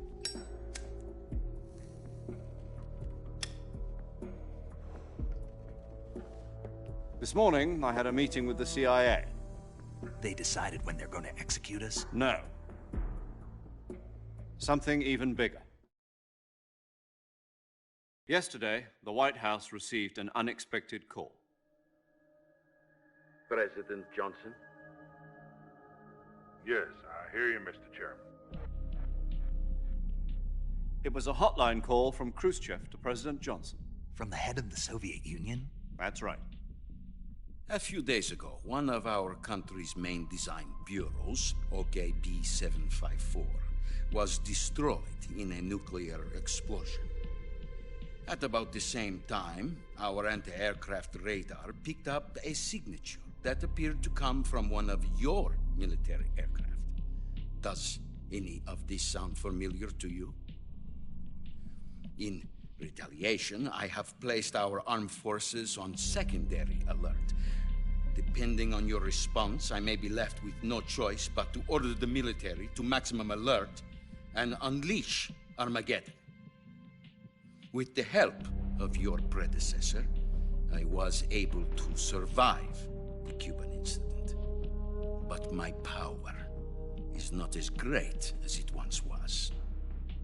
This morning, I had a meeting with the CIA. They decided when they're going to execute us? No. Something even bigger. Yesterday, the White House received an unexpected call. President Johnson? Yes, I hear you, Mr. Chairman. It was a hotline call from Khrushchev to President Johnson. From the head of the Soviet Union? That's right. A few days ago, one of our country's main design bureaus, OKB 754, was destroyed in a nuclear explosion. At about the same time, our anti-aircraft radar picked up a signature that appeared to come from one of your military aircraft. Does any of this sound familiar to you? In retaliation, I have placed our armed forces on secondary alert. Depending on your response, I may be left with no choice but to order the military to maximum alert and unleash Armageddon. With the help of your predecessor, I was able to survive the Cuban incident. But my power is not as great as it once was.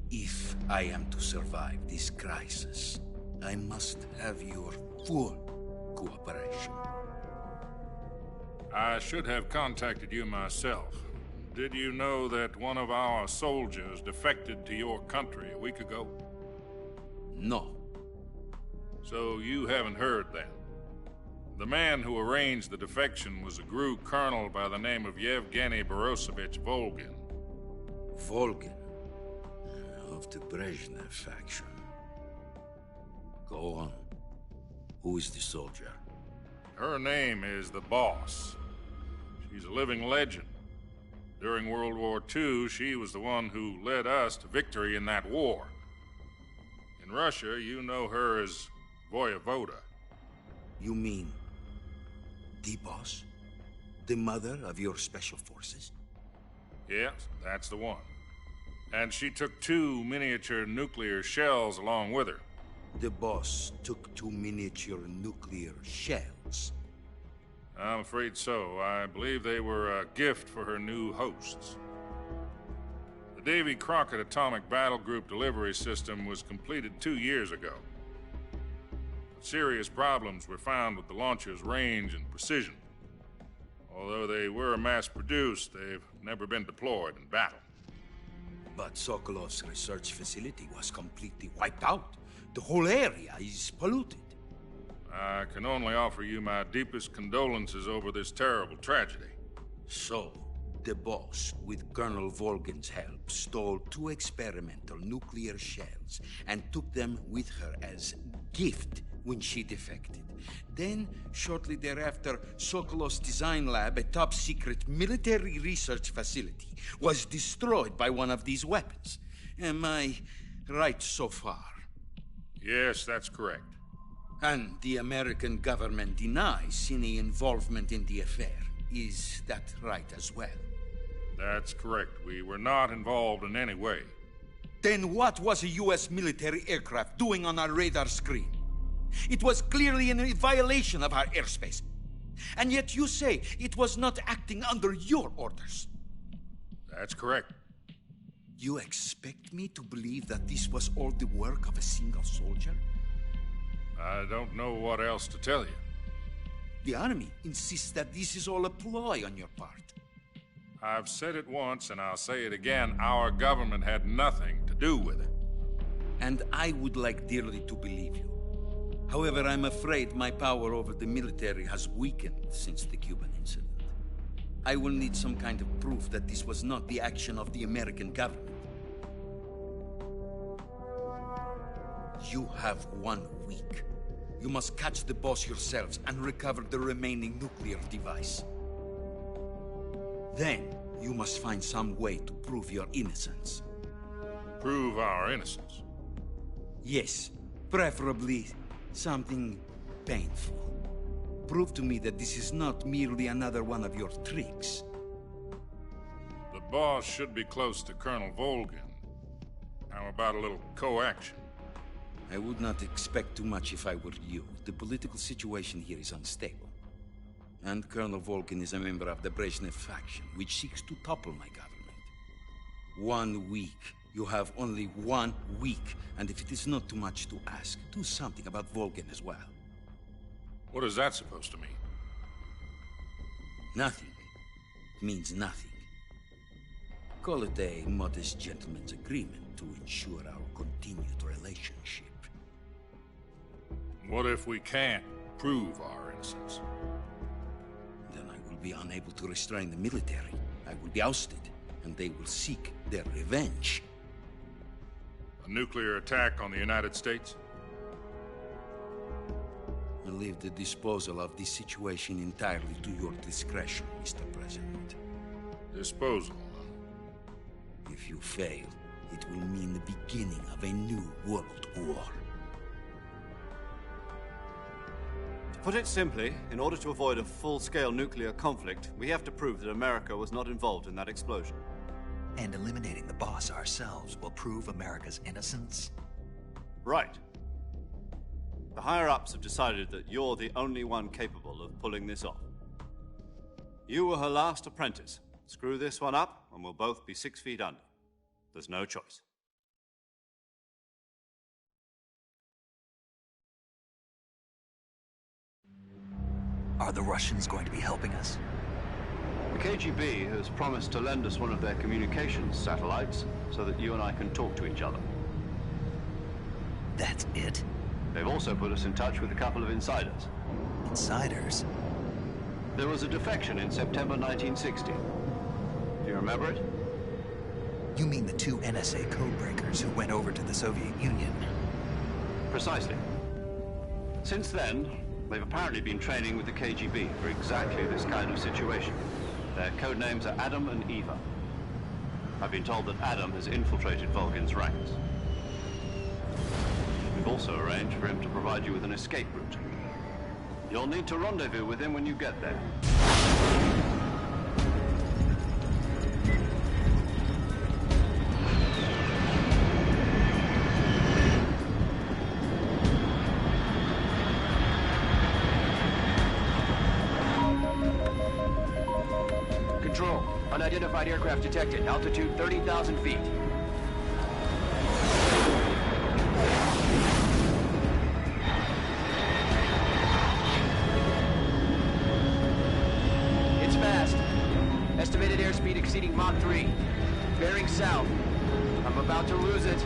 If I am to survive this crisis, I must have your full cooperation. I should have contacted you myself. Did you know that one of our soldiers defected to your country a week ago? No. So you haven't heard then? The man who arranged the defection was a GRU colonel by the name of Yevgeny Borisovich Volgin. Volgin? Of the Brezhnev faction. Go on. Who is the soldier? Her name is the Boss. She's a living legend. During World War II, she was the one who led us to victory in that war. In Russia, you know her as Voyevoda. You mean the Boss? The mother of your special forces? Yes, that's the one. And she took 2 miniature nuclear shells along with her. The Boss took 2 miniature nuclear shells? I'm afraid so. I believe they were a gift for her new hosts. The Davy Crockett Atomic Battle Group delivery system was completed 2 years ago. Serious problems were found with the launcher's range and precision. Although they were mass-produced, they've never been deployed in battle. But Sokolov's research facility was completely wiped out. The whole area is polluted. I can only offer you my deepest condolences over this terrible tragedy. So, the Boss, with Colonel Volgin's help, stole 2 experimental nuclear shells and took them with her as gift when she defected. Then, shortly thereafter, Sokolov's design lab, a top-secret military research facility, was destroyed by one of these weapons. Am I right so far? Yes, that's correct. And the American government denies any involvement in the affair. Is that right as well? That's correct. We were not involved in any way. Then what was a U.S. military aircraft doing on our radar screen? It was clearly in violation of our airspace. And yet you say it was not acting under your orders. That's correct. You expect me to believe that this was all the work of a single soldier? I don't know what else to tell you. The Army insists that this is all a ploy on your part. I've said it once, and I'll say it again. Our government had nothing to do with it. And I would like dearly to believe you. However, I'm afraid my power over the military has weakened since the Cuban incident. I will need some kind of proof that this was not the action of the American government. You have 1 week. You must catch the Boss yourselves and recover the remaining nuclear device. Then, you must find some way to prove your innocence. Prove our innocence? Yes, preferably something painful. Prove to me that this is not merely another one of your tricks. The Boss should be close to Colonel Volgin. How about a little co-action? I would not expect too much if I were you. The political situation here is unstable. And Colonel Volgin is a member of the Brezhnev faction, which seeks to topple my government. 1 week. You have only 1 week, and if it is not too much to ask, do something about Volgin as well. What is that supposed to mean? Nothing means nothing. Call it a modest gentleman's agreement to ensure our continued relationship. What if we can't prove our innocence? Then I will be unable to restrain the military. I will be ousted, and they will seek their revenge. A nuclear attack on the United States? I leave the disposal of this situation entirely to your discretion, Mr. President. Disposal, huh? If you fail, it will mean the beginning of a new world war. To put it simply, in order to avoid a full-scale nuclear conflict, we have to prove that America was not involved in that explosion. And eliminating the boss ourselves will prove America's innocence? Right. The higher-ups have decided that you're the only one capable of pulling this off. You were her last apprentice. Screw this one up, and we'll both be 6 feet under. There's no choice. Are the Russians going to be helping us? The KGB has promised to lend us one of their communications satellites so that you and I can talk to each other. That's it? They've also put us in touch with a couple of insiders. Insiders? There was a defection in September 1960. Do you remember it? You mean the 2 NSA codebreakers who went over to the Soviet Union? Precisely. Since then, they've apparently been training with the KGB for exactly this kind of situation. Their code names are Adam and Eva. I've been told that Adam has infiltrated Volgin's ranks. We've also arranged for him to provide you with an escape route. You'll need to rendezvous with him when you get there. Control, unidentified aircraft detected. Altitude 30,000 feet. It's fast. Estimated airspeed exceeding Mach 3. Bearing south. I'm about to lose it.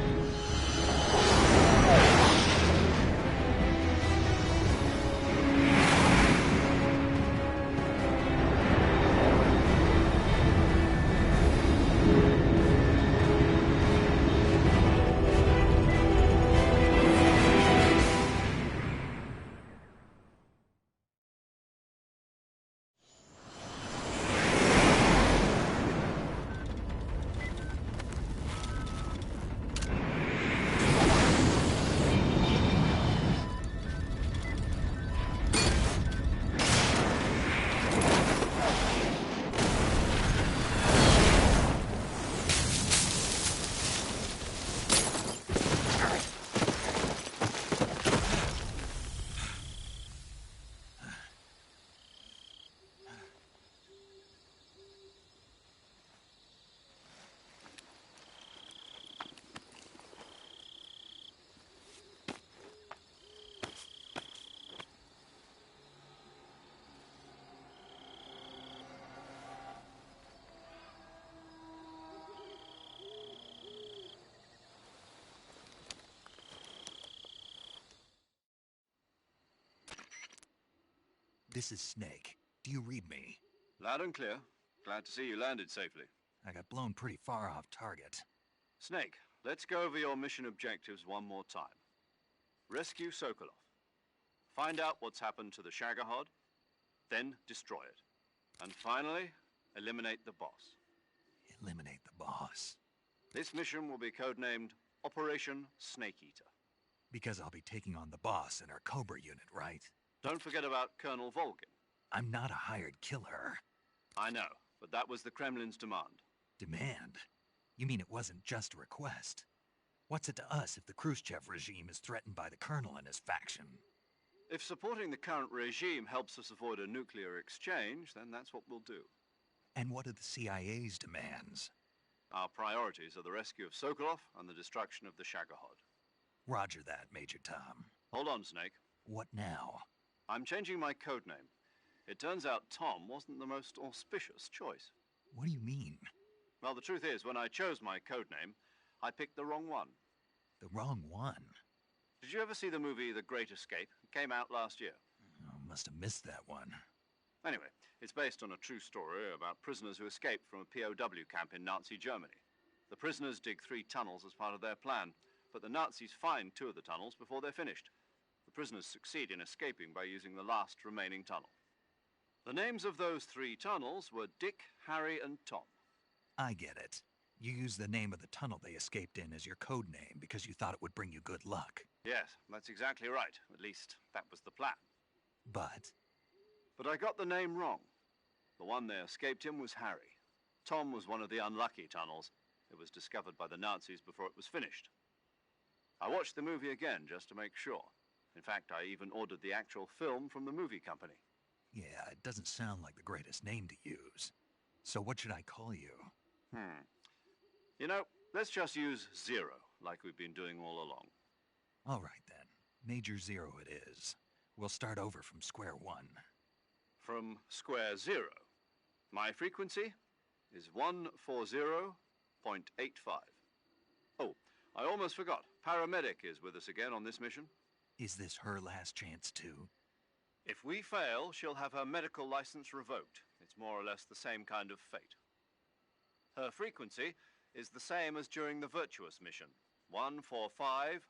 This is Snake. Do you read me? Loud and clear. Glad to see you landed safely. I got blown pretty far off target. Snake, let's go over your mission objectives one more time. Rescue Sokolov. Find out what's happened to the Shagohod, then destroy it. And finally, eliminate the boss. Eliminate the boss? This mission will be codenamed Operation Snake Eater. Because I'll be taking on the boss in our Cobra unit, right? Don't forget about Colonel Volgin. I'm not a hired killer. I know, but that was the Kremlin's demand. Demand? You mean it wasn't just a request? What's it to us if the Khrushchev regime is threatened by the Colonel and his faction? If supporting the current regime helps us avoid a nuclear exchange, then that's what we'll do. And what are the CIA's demands? Our priorities are the rescue of Sokolov and the destruction of the Shagohod. Roger that, Major Tom. Hold on, Snake. What now? I'm changing my code name. It turns out Tom wasn't the most auspicious choice. What do you mean? Well, the truth is, when I chose my codename, I picked the wrong one. The wrong one? Did you ever see the movie The Great Escape? It came out last year. Oh, must have missed that one. Anyway, it's based on a true story about prisoners who escaped from a POW camp in Nazi Germany. The prisoners dig 3 tunnels as part of their plan, but the Nazis find 2 of the tunnels before they're finished. The prisoners succeed in escaping by using the last remaining tunnel. The names of those 3 tunnels were Dick, Harry, and Tom. I get it. You used the name of the tunnel they escaped in as your code name because you thought it would bring you good luck. Yes, that's exactly right. At least, that was the plan. But I got the name wrong. The one they escaped in was Harry. Tom was one of the unlucky tunnels. It was discovered by the Nazis before it was finished. I watched the movie again just to make sure. In fact, I even ordered the actual film from the movie company. yeah, it doesn't sound like the greatest name to use. So what should I call you? You know, let's just use Zero, like we've been doing all along. All right, then. Major Zero it is. We'll start over from square one. From square 0. My frequency is 140.85. Oh, I almost forgot. Paramedic is with us again on this mission. Is this her last chance, too? If we fail, she'll have her medical license revoked. It's more or less the same kind of fate. Her frequency is the same as during the Virtuous mission, 145.73.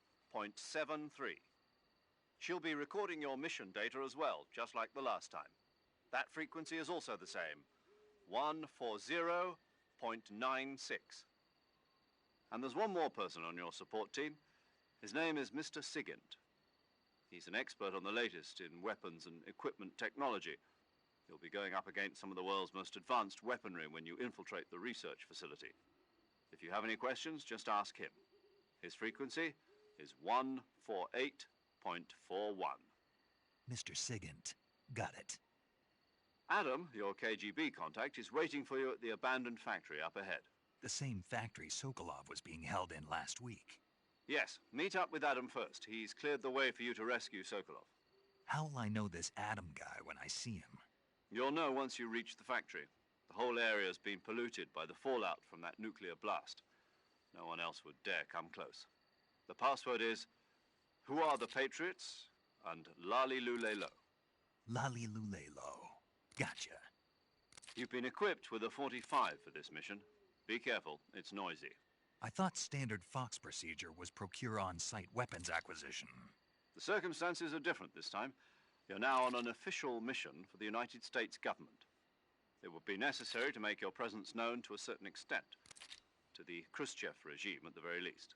She'll be recording your mission data as well, just like the last time. That frequency is also the same, 140.96. And there's one more person on your support team. His name is Mr. Sigint. He's an expert on the latest in weapons and equipment technology. You'll be going up against some of the world's most advanced weaponry when you infiltrate the research facility. If you have any questions, just ask him. His frequency is 148.41. Mr. Sigint. Got it. Adam, your KGB contact, is waiting for you at the abandoned factory up ahead. The same factory Sokolov was being held in last week. Yes, meet up with Adam first. He's cleared the way for you to rescue Sokolov. How will I know this Adam guy when I see him? You'll know once you reach the factory. The whole area's been polluted by the fallout from that nuclear blast. No one else would dare come close. The password is, "Who are the Patriots?" and "Lali Lule Lo." Lali Lule Lo. Gotcha. You've been equipped with a 45 for this mission. Be careful, it's noisy. I thought standard Fox procedure was procure on-site weapons acquisition. The circumstances are different this time. You're now on an official mission for the United States government. It would be necessary to make your presence known to a certain extent, to the Khrushchev regime at the very least.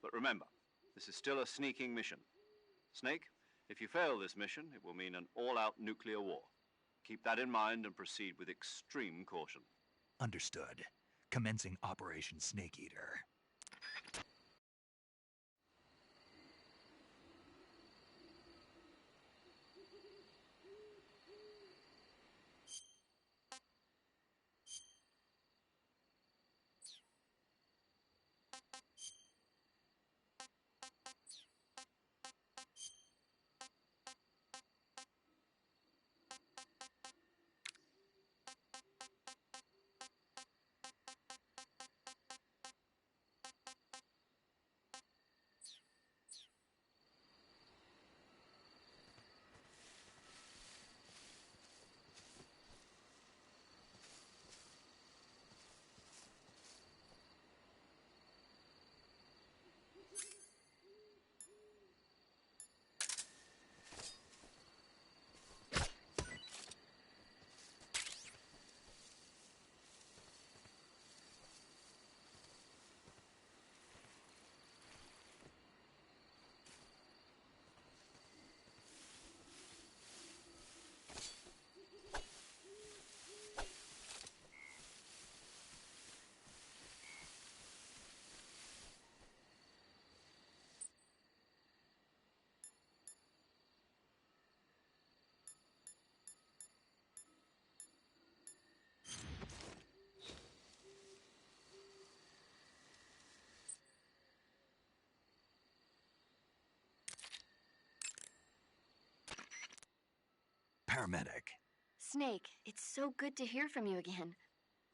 But remember, this is still a sneaking mission. Snake, if you fail this mission, it will mean an all-out nuclear war. Keep that in mind and proceed with extreme caution. Understood. Commencing Operation Snake Eater. paramedic. Snake, it's so good to hear from you again.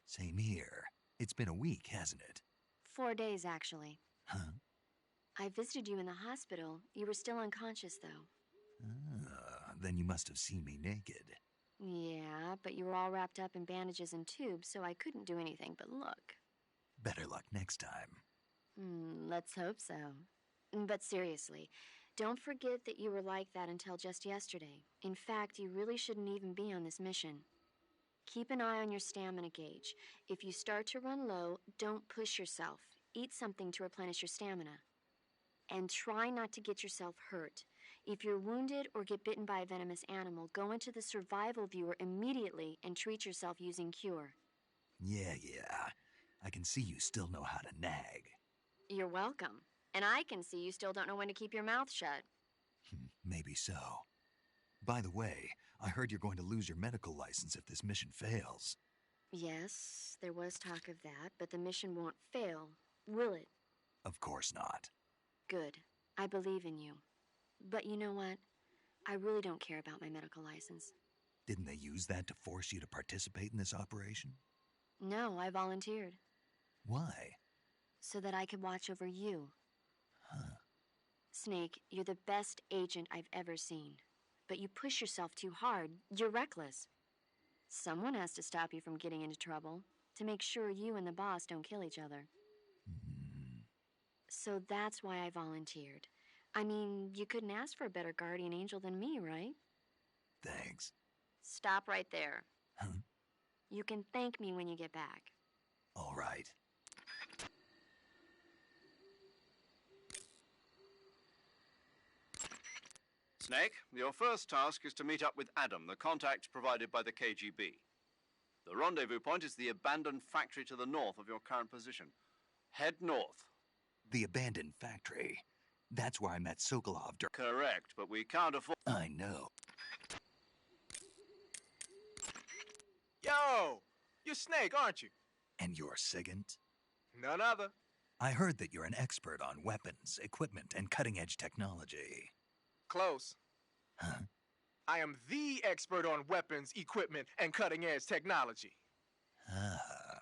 Same here. It's been a week, hasn't it? 4 days, actually. Huh? I visited you in the hospital. You were still unconscious, though. Then you must have seen me naked. Yeah, but you were all wrapped up in bandages and tubes, so I couldn't do anything but look. Better luck next time. Let's hope so. But seriously, don't forget that you were like that until just yesterday. In fact, you really shouldn't even be on this mission. Keep an eye on your stamina gauge. If you start to run low, don't push yourself. Eat something to replenish your stamina. And try not to get yourself hurt. If you're wounded or get bitten by a venomous animal, go into the survival viewer immediately and treat yourself using Cure. Yeah. I can see you still know how to nag. You're welcome. And I can see you still don't know when to keep your mouth shut. Maybe so. By the way, I heard you're going to lose your medical license if this mission fails. Yes, there was talk of that, but the mission won't fail, will it? Of course not. Good. I believe in you. But you know what? I really don't care about my medical license. Didn't they use that to force you to participate in this operation? No, I volunteered. Why? So that I could watch over you. Huh. Snake, you're the best agent I've ever seen. But you push yourself too hard. You're reckless. Someone has to stop you from getting into trouble, to make sure you and the boss don't kill each other. So that's why I volunteered. I mean, you couldn't ask for a better guardian angel than me, right? Thanks. Stop right there. Huh? You can thank me when you get back. All right. Snake, your first task is to meet up with Adam, the contact provided by the KGB. The rendezvous point is the abandoned factory to the north of your current position. Head north. The abandoned factory. That's where I met Sokolov. Correct, but we can't afford... I know. Yo! You're Snake, aren't you? And you're Sigint? None other. I heard that you're an expert on weapons, equipment, and cutting-edge technology. Close. Huh? I am the expert on weapons, equipment, and cutting-edge technology. Ah.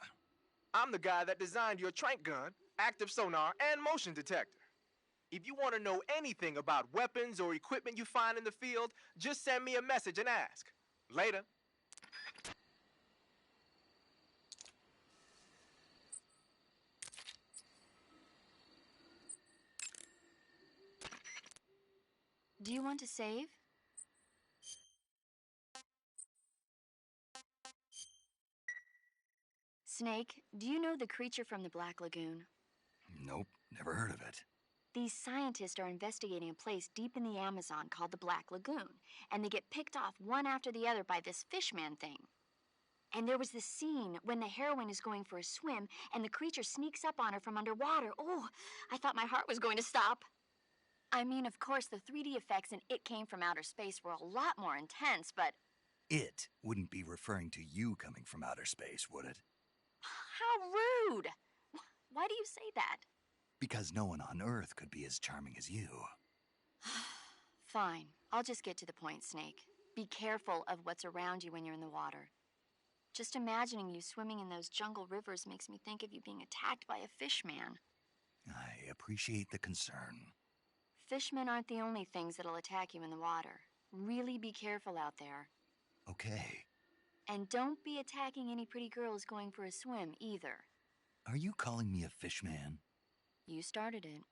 I'm the guy that designed your trank gun, active sonar, and motion detector. If you want to know anything about weapons or equipment you find in the field, just send me a message and ask. Later. Do you want to save? Snake, do you know the creature from the Black Lagoon? Nope, never heard of it. These scientists are investigating a place deep in the Amazon called the Black Lagoon, and they get picked off one after the other by this fishman thing. And there was this scene when the heroine is going for a swim, and the creature sneaks up on her from underwater. Oh, I thought my heart was going to stop. I mean, of course, the 3D effects in It Came from Outer Space were a lot more intense, but... It wouldn't be referring to you coming from outer space, would it? How rude! Why do you say that? Because no one on Earth could be as charming as you. Fine. I'll just get to the point, Snake. Be careful of what's around you when you're in the water. Just imagining you swimming in those jungle rivers makes me think of you being attacked by a fishman. I appreciate the concern. Fishmen aren't the only things that'll attack you in the water. Really be careful out there. Okay. And don't be attacking any pretty girls going for a swim, either. Are you calling me a fishman? You started it.